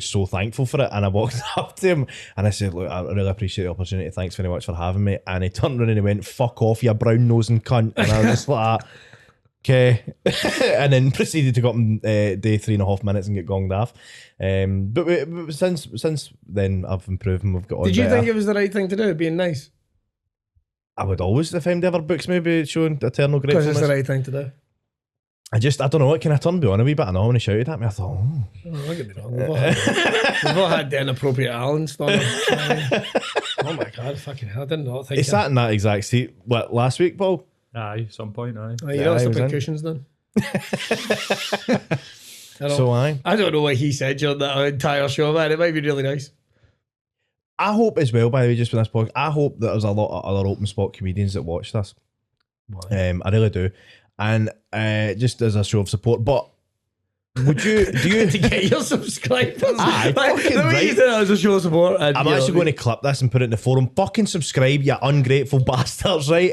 so thankful for it. And I walked up to him and I said, look, I really appreciate the opportunity, thanks very much for having me. And he turned around and he went, fuck off, you brown nosing cunt. And I was just like, okay. And then proceeded to go up and day 3.5 minutes and get gonged off. But since then I've improved and we've got on. Did you better. think it was the right thing to do, being nice? I would always, if anybody ever books me, be showing eternal Because gratefulness. it's the right thing to do. I don't know, it kind of turned me on a wee bit. I know when he shouted at me, I thought, Oh, don't get me wrong. We've all had the inappropriate Alan stuff. Oh my God, fucking hell. I did not think he sat in that exact seat, what, last week, Paul? Aye, some point, aye. Oh, you Yeah, lost he the was in. cushions then. I don't know what he said during that entire show, man. It might be really nice. hope as well, by the way, just with this podcast, I hope that there's a lot of other open spot comedians that watch this. I really do. And just as a show of support, but would you do you? to get your subscribers. Aye, fucking the way right. you said that was a show of support. I'm actually going to clip this and put it in the forum. Fucking subscribe, you ungrateful bastards, right?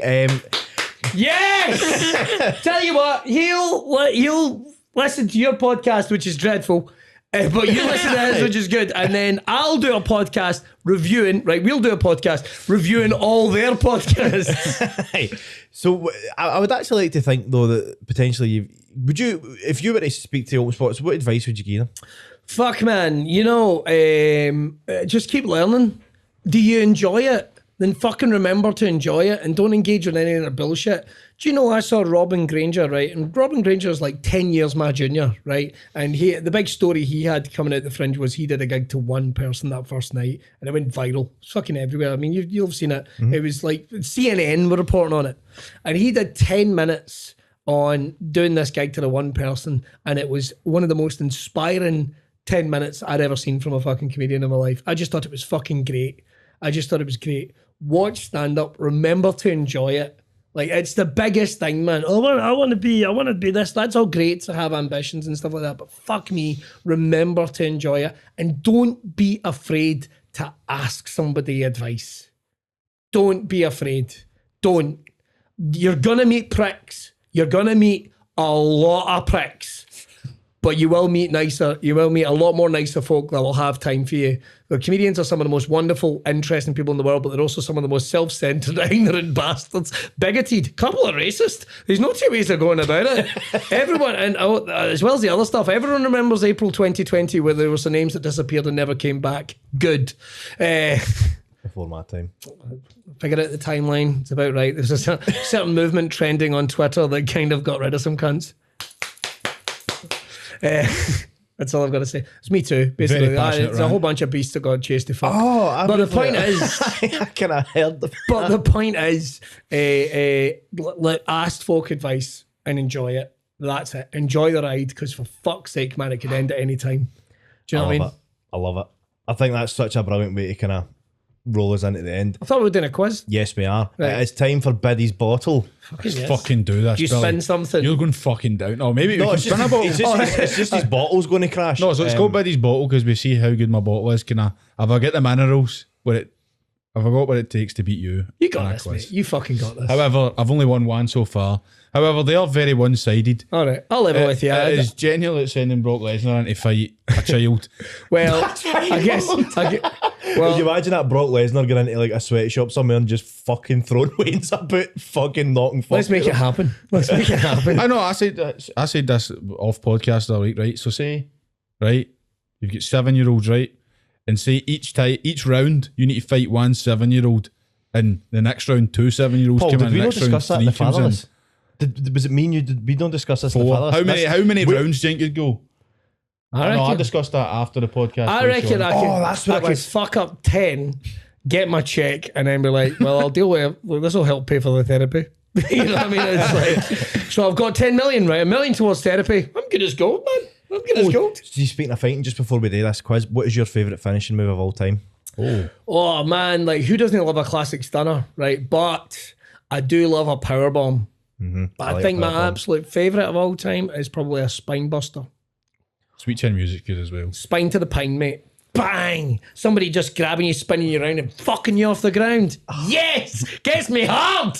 Yes! Tell you what, he'll listen to your podcast, which is dreadful. But you listen to his, which is good. And then I'll do a podcast reviewing, right? We'll do a podcast reviewing all their podcasts. So I would actually like to think, though, that potentially if you were to speak to Open Spots, what advice would you give them? Fuck, man. You know, just keep learning. Do you enjoy it? Then fucking remember to enjoy it and don't engage with any of their bullshit. Do you know, I saw Robin Granger, right? And Robin Granger is like 10 years my junior, right? And the big story he had coming out the Fringe was he did a gig to one person that first night and it went viral. It's fucking everywhere. I mean, you'll have seen it. Mm-hmm. It was like CNN were reporting on it. And he did 10 minutes on doing this gig to the one person, and it was one of the most inspiring 10 minutes I'd ever seen from a fucking comedian in my life. I just thought it was fucking great. Watch stand-up, remember to enjoy it. Like, it's the biggest thing, man. Oh, I want to be this. That's all great to have ambitions and stuff like that, but fuck me, remember to enjoy it. And don't be afraid to ask somebody advice. Don't be afraid. Don't. You're going to meet pricks. You're going to meet a lot of pricks. But you will meet a lot more nicer folk that will have time for you. The comedians are some of the most wonderful, interesting people in the world, but they're also some of the most self-centered, ignorant bastards. Bigoted, couple of racist. There's no two ways of going about it. Everyone, and as well as the other stuff, everyone remembers April 2020 where there were some names that disappeared and never came back. Good. Before my time. Figure out the timeline. It's about right. There's a certain movement trending on Twitter that kind of got rid of some cunts. That's all I've got to say. It's me too, basically. It's a whole bunch of beasts that got chased to fuck. But the point is, I kind of heard the. But the point is, ask folk advice and enjoy it. That's it. Enjoy the ride, because for fuck's sake, man, it could end at any time. Do you know what I mean? I love it. I think that's such a brilliant way to kind of roll us into the end. I thought we were doing a quiz. Yes, we are. Right. It's time for Biddy's bottle. Fucking do this. You Billy. spin something. You're going fucking down. No, maybe we can spin a bottle. It's just his bottle's going to crash. No, so it's called Biddy's bottle because we see how good my bottle is. Have I get the minerals? Have I got what it takes to beat you? You got this, mate. You fucking got this. However, I've only won one so far. However, they are very one-sided. All right, I'll level with you. It is genuinely sending Brock Lesnar in to fight a child. Well, I guess. Could you imagine that Brock Lesnar going into like a sweatshop somewhere and just fucking throwing weights about, fucking knocking fuck. Let's make it happen. I know, I said this off podcast the other week, right? So say, right, you've got 7-year-olds, right? And say each round you need to fight one 7-year-old, and the next round 2 7-year-olds Paul, come did in. we The not next round discuss that in the 3 comes in. Fatherless? Was it me and you? We don't discuss this in the 4. Fatherless. How many rounds do you think you'd go? I discussed that after the podcast. I reckon I could fuck up 10, get my check, and then be like, well, I'll deal with it. Well, this will help pay for the therapy. You know what I mean? It's like, so I've got 10 million, right? $1 million towards therapy. I'm good as gold, man. I'm good as gold. Speaking of fighting, just before we do this quiz, what is your favourite finishing move of all time? Oh man, like who doesn't love a classic stunner, right? But I do love a power bomb. Mm-hmm. But I think my absolute favourite of all time is probably a spine buster. Sweet Chin Music good as well. Spine to the pine, mate. Bang! Somebody just grabbing you, spinning you around and fucking you off the ground. Yes! Gets me hard!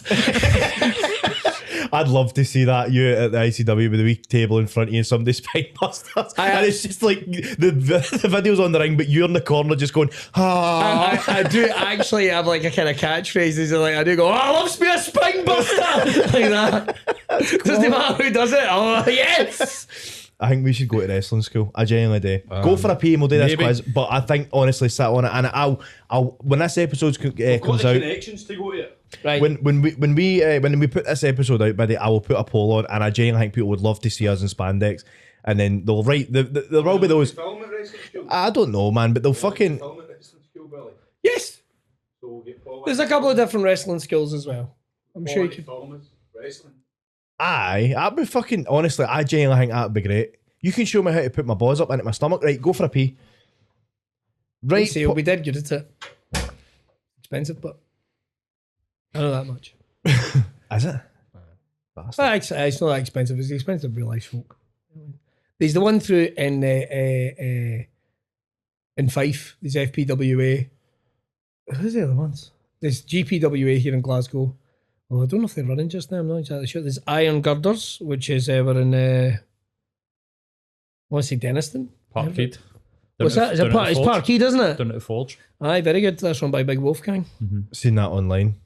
I'd love to see that, you at the ICW with the wee table in front of you and somebody spine busters. And it's just like the video's on the ring, but you're in the corner just going, I do actually have like a kind of catchphrase. I do go, oh, loves me a spine buster! Like that. Doesn't matter who does it. Oh, yes! I think we should go to wrestling school. I genuinely do. Go for a pee and we'll do this quiz. But I think honestly, sit on it, and I'll when this episode comes out. Connections to go to it. Right. When we put this episode out, Biddy, I will put a poll on, and I genuinely think people would love to see us in spandex, and then they'll write. There will be those. I don't know, man, but they'll fucking. Yes. There's a couple of different wrestling skills as well. I'm sure you can. Aye, that'd be fucking. Honestly, I genuinely think that'd be great. You can show me how to put my balls up into my stomach. Right, go for a pee. Right, See, we did good at it. Expensive, but I know that much. Is it? It's not that expensive. It's expensive to real life folk. There's the one through in Fife. There's FPWA. Who's the other ones? There's GPWA here in Glasgow. Well, I don't know if they're running just now. I'm not exactly sure. There's Iron Girders, which is over in I want to say Denniston. Parkhead. What's that? It's Parkhead, isn't it? Down at the Forge. Aye, very good. That's run by Big Wolfgang. Seen that online.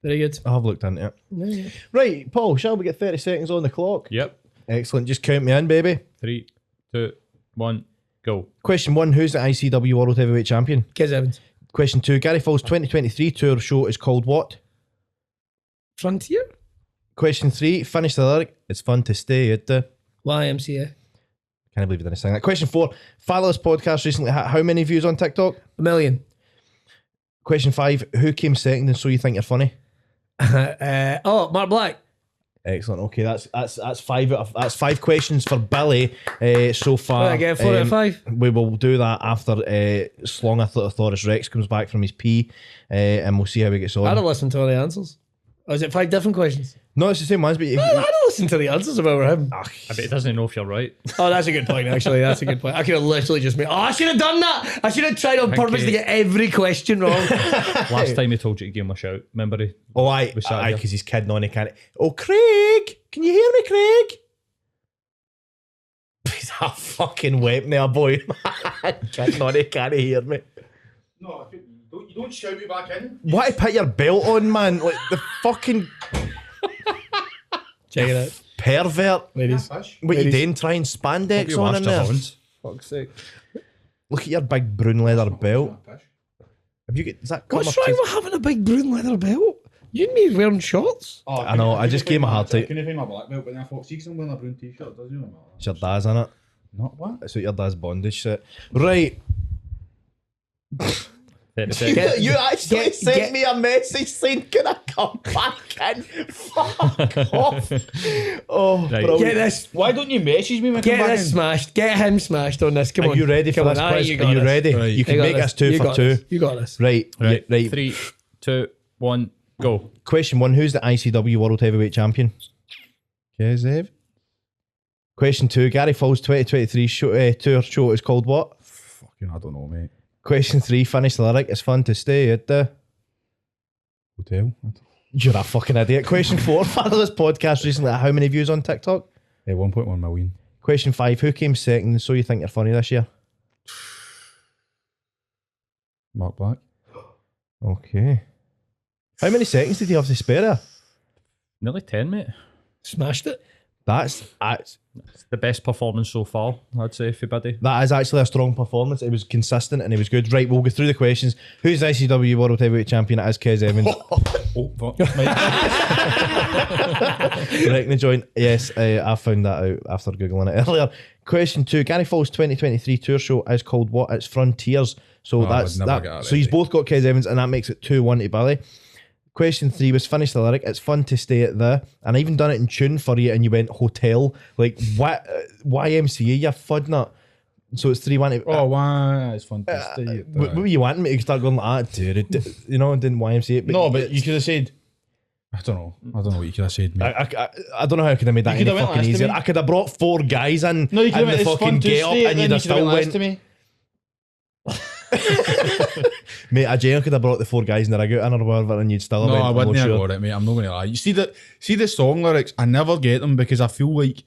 Very good. I have looked into it. Yeah. Right, Paul, shall we get 30 seconds on the clock? Yep. Excellent. Just count me in, baby. 3, 2, 1, go. Question 1, who's the ICW World Heavyweight Champion? Kiz Evans. Question 2, Gary Fall's 2023 tour show is called what? Frontier? Question 3, finish the lyric. It's fun to stay at the... YMCA. Can't believe you didn't sing that. Question 4, Fatherless podcast recently had how many views on TikTok? 1 million. Question 5, who came second and So You Think You're Funny? Mark Black. Excellent. Okay, that's 5 questions for Billy so far. Right, I get 4 out of 5. We will do that after Slongathosaurus Rex comes back from his pee, and we'll see how he gets on. I don't listen to all the answers. Or is it 5 different questions? No, it's the same ones, but you, I don't listen to the answers if I were him. I bet he doesn't know if you're right. Oh, that's a good point, actually. That's a good point. I could have literally just made... Oh, I should have done that. I should have tried on purpose to get every question wrong. Last time he told you to give him a shout. Remember he? aye, We sat here. because he's kidding on. He can't. Oh, Craig, can you hear me, Craig? He's a fucking weapon there, boy. Kidding on, he can't hear me. No, you don't shout me back in. Why put your belt on, man? Like the fucking Check it out. pervert. Ladies. What you Ladies. doing? Trying spandex You on washed in your there? hands. Fuck's sake. Look at your big brown leather belt. Have you got? Is that What's wrong with having a big brown leather belt? You and me wearing shorts? Oh, I know, I just gave him a hard time. Can you find my black belt? But then I thought, see, 'cause I'm wearing a brown t-shirt, does you? It's your dad's in it. Not what? That's what your dad's bondage set. Right. 30 seconds. You actually get- sent get- me a message saying, can I come back in? Fuck off. Oh, Right. bro. Get this. Why don't you message me when I come Get back this in? smashed. Get him smashed on this. Come Are on. you ready for Come this on. Aye, quiz? you Are got you this. ready? Right. You You can got make this. us 2 You for got 2. this. You got this. Right. Right. Right. 3, 2, 1, go. Question 1, who's the ICW World Heavyweight Champion? Okay, Zev. Question 2, Gary Fall's 2023 tour show is called what? Fucking, I don't know, mate. Question 3, finish the lyric. It's fun to stay at the... Hotel? You're a fucking idiot. Question 4, Fatherless podcast recently had how many views on TikTok? 1.1 million. Question 5, who came second and So You Think You're Funny this year? Mark Black. Okay. How many seconds did you have to spare there? Nearly 10, mate. Smashed it. That's It's the best performance so far, I'd say, for Biddy. that is actually a strong performance. It was consistent and it was good. Right, we'll go through the questions. Who's the ICW World Heavyweight Champion? It is Kez Evans. Oh, fuck. Correct the joint. Yes, I found that out after Googling it earlier. Question 2, Gary Fall's 2023 tour show is called what? It's Frontiers. So I that's would never that. get that So he's right. both got Kez Evans and that makes it 2-1 to Billy. Question 3 was finish the lyric. It's fun to stay at the, and I even done it in tune for you, and you went hotel. Like what? YMCA, you fudding it. So it's 3-1. Oh, wow. It's fantastic. What were you wanting me to start going like that? You know, didn't YMCA. No, but you could have said, I don't know what you could have said, mate. I don't know how I could have made that You could any have went fucking last to easier. me. I could have brought 4 guys in. No, you could and have the went, it's fucking fun to get up, stay, and then you'd have you could have still went last went. to me. Mate, I genuinely could have brought the 4 guys in the rig out and or whatever, and you'd still have No, went. I I'm wouldn't not have sure. got it, mate. I'm not going to lie. You see the song lyrics, I never get them because I feel like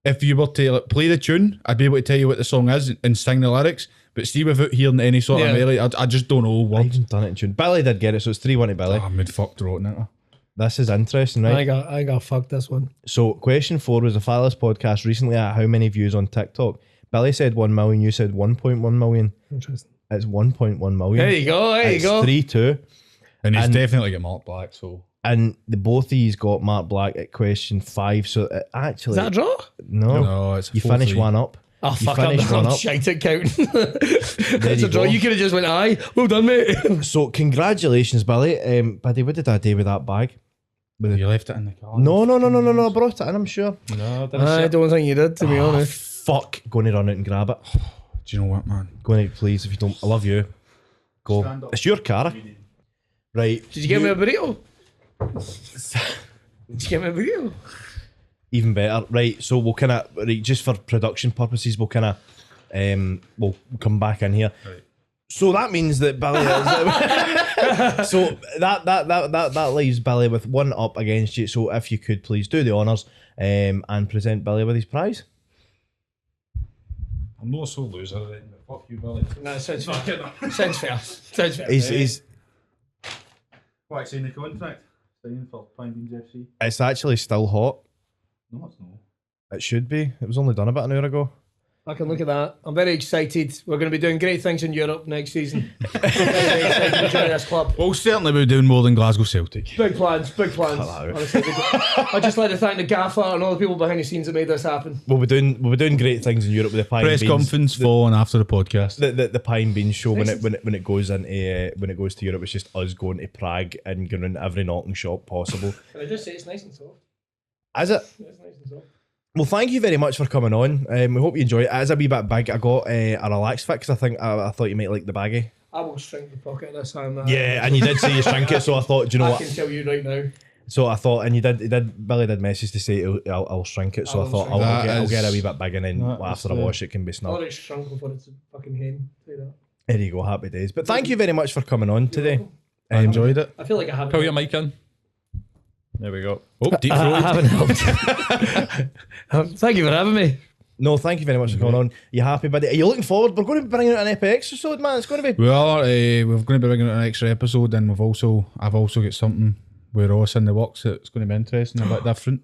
if you were to like, play the tune, I'd be able to tell you what the song is and sing the lyrics. But see, without hearing any sort of Yeah. melody, I just don't know I words. even done it in tune. Billy did get it, so it's 3-1 to Billy. Oh, I'm mid-fucked rotten, isn't I? This is interesting, right? I got fucked this one. So, question 4 was the Fatherless podcast recently at how many views on TikTok? Billy said 1 million, you said 1.1 million. Interesting. It's 1.1 million. There you go. There you It's go. 3-2. And he's And- definitely got Mark Black, so. And the both of these got Mark Black at question 5. So, it actually, Is that a draw? no, No, it's a you finished 4-3. one up. Oh, You fuck, I'm finished one up. shite at counting. That's you a draw. go. You could have just went, aye, well done, mate. So, congratulations, Billy. Buddy, what did I do with that bag? You left it in the car. No, I brought it in, I'm sure. No, didn't I don't think you did, to be honest. Fuck, going to run out and grab it. Do you know what, man? Go in, please, if you don't. I love you. Go. Stand up. It's your car. Right. Did you give me a burrito? Did you give me a burrito? Even better. Right, so we'll kind of, just for production purposes, we'll kind of, we'll come back in here. Right. So that means that Billy is, so that leaves Billy with 1 up against you. So if you could please do the honours and present Billy with his prize. I'm not so loser then, but fuck you, Billy. No, sounds fair. Sounds fair. Sounds fair. He's What's in the contract? Staying for Pine Beans FC? it's actually still hot. No, it's not. It should be. It was only done about an hour ago. I can look at that. I'm very excited. We're going to be doing great things in Europe next season. Very excited to join this club. We'll certainly be doing more than Glasgow Celtic. Big plans, big plans. Honestly, I'd just like to thank the gaffer and all the people behind the scenes that made this happen. We'll be doing great things in Europe with the Pine Press Beans. conference following after the podcast. The Pine Beans show when it goes into when it goes to Europe, it's just us going to Prague and going into every knocking shop possible. Can I just say it's nice and soft? Is it? It's nice and soft. Well, thank you very much for coming on. We hope you enjoy it. It is a wee bit big. I got a relaxed fit because I think I thought you might like the baggie. I will shrink the pocket of this. Yeah, and you did say you shrink it, so I thought, do you know I what? can tell you right now. So I thought, and Billy did message to say I'll shrink it, so I thought I'll get a wee bit big, and then after I wash it can be Not snug. it's shrunk before it's a fucking hen. Say that. There you go, happy days. But thank you very much for coming on today. I enjoyed it. I feel like I haven't. Pull your mic in. There we go. Oh, deep I throat. haven't helped. Thank you for having me. No, thank you very much for coming on. You happy, buddy? Are you looking forward? We're going to be bringing out an epic episode, man. It's going to be. We are. We're going to be bringing out an extra episode, and I've also got something with Ross in the works that's going to be interesting, a bit different.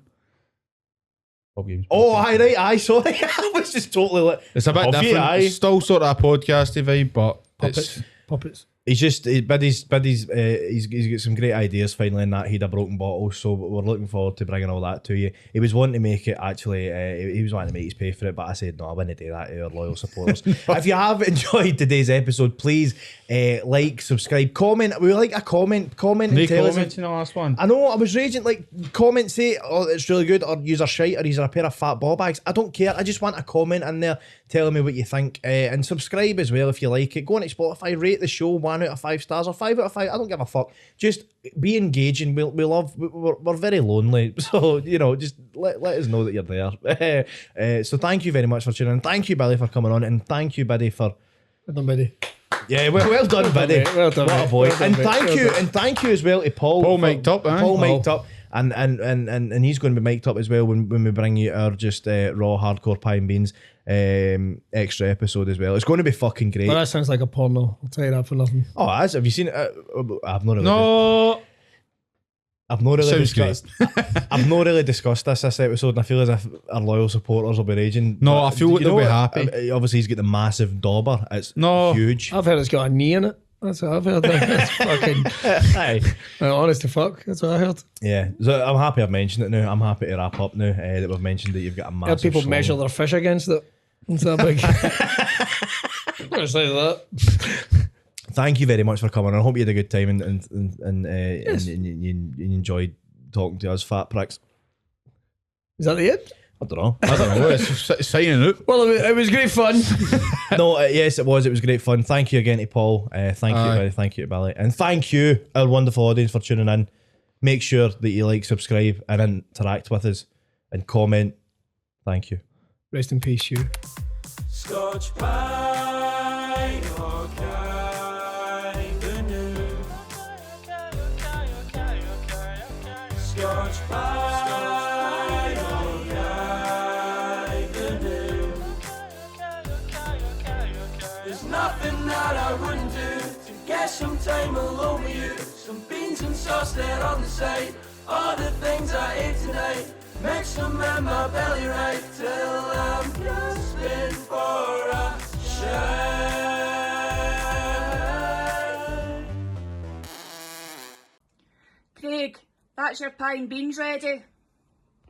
Oh, aye, sorry. I was just totally like. It's a bit Off you, different. aye. It's still sort of a podcasty vibe, but Puppets. Buddy's he's got some great ideas finally in that he'd a broken bottle, so we're looking forward to bringing all that to you. He was wanting to make it actually, he was wanting to make us pay for it, but I said no, I wouldn't do that to our loyal supporters. If you have enjoyed today's episode, please like, subscribe, comment. We would like a comment and tell us. comments in the last one. I know, I was raging, like, comment, say, oh, it's really good, or use a shite, or use a pair of fat ball bags. I don't care, I just want a comment in there telling me what you think, and subscribe as well if you like it. Go on to Spotify, rate the show 1 out of 5 stars, or 5 out of 5, I don't give a fuck. Just be engaging, we're very lonely, so, you know, just let us know that you're there. So thank you very much for tuning in, thank you, Billy, for coming on, and thank you, Biddy, for... Well done, Biddy. Yeah, well done, Biddy. Well done, what a mate. boy. Well done, And mate. thank Well you, done. and thank you as well to Paul. Paul mic'd up, aye. Paul mic'd Paul. up, and he's going to be mic'd up as well when we bring you our just raw hardcore Pine Beans extra episode as well. It's going to be fucking great. Well, that sounds like a porno. I'll tell you that for nothing. Oh, have you seen it? I've not really. No, I've not really sounds discussed. I've not really discussed this episode, and I feel as if our loyal supporters will be raging. No, But I feel you like they'll know be what? happy. Obviously, he's got the massive dauber. It's No. huge. I've heard it's got a knee in it. That's what I've heard. That's fucking Aye. honest to fuck. That's what I heard. Yeah, so I'm happy I've mentioned it now. I'm happy to wrap up now that we've mentioned that you've got a I heard massive people schlong. measure their fish against it. It's that big. I'm gonna say that. Thank you very much for coming. I hope you had a good time and you enjoyed talking to us, fat pricks. Is that the end? I don't know. I don't know. It's signing out. Well, it was great fun. No, yes, it was. It was great fun. Thank you again to Paul. Thank you, Aye. Billy. Thank you to Billy. And thank you, our wonderful audience, for tuning in. Make sure that you like, subscribe, and interact with us and comment. Thank you. Rest in peace, you. Scotch pine or canoe. Scotch pine or canoe. There's nothing that I wouldn't do to get some time alone with you. Some beans and sauce there on the side. All the things I ate tonight. Mix them in my belly right till I'm gasping for a shine. Craig, that's your pine beans ready.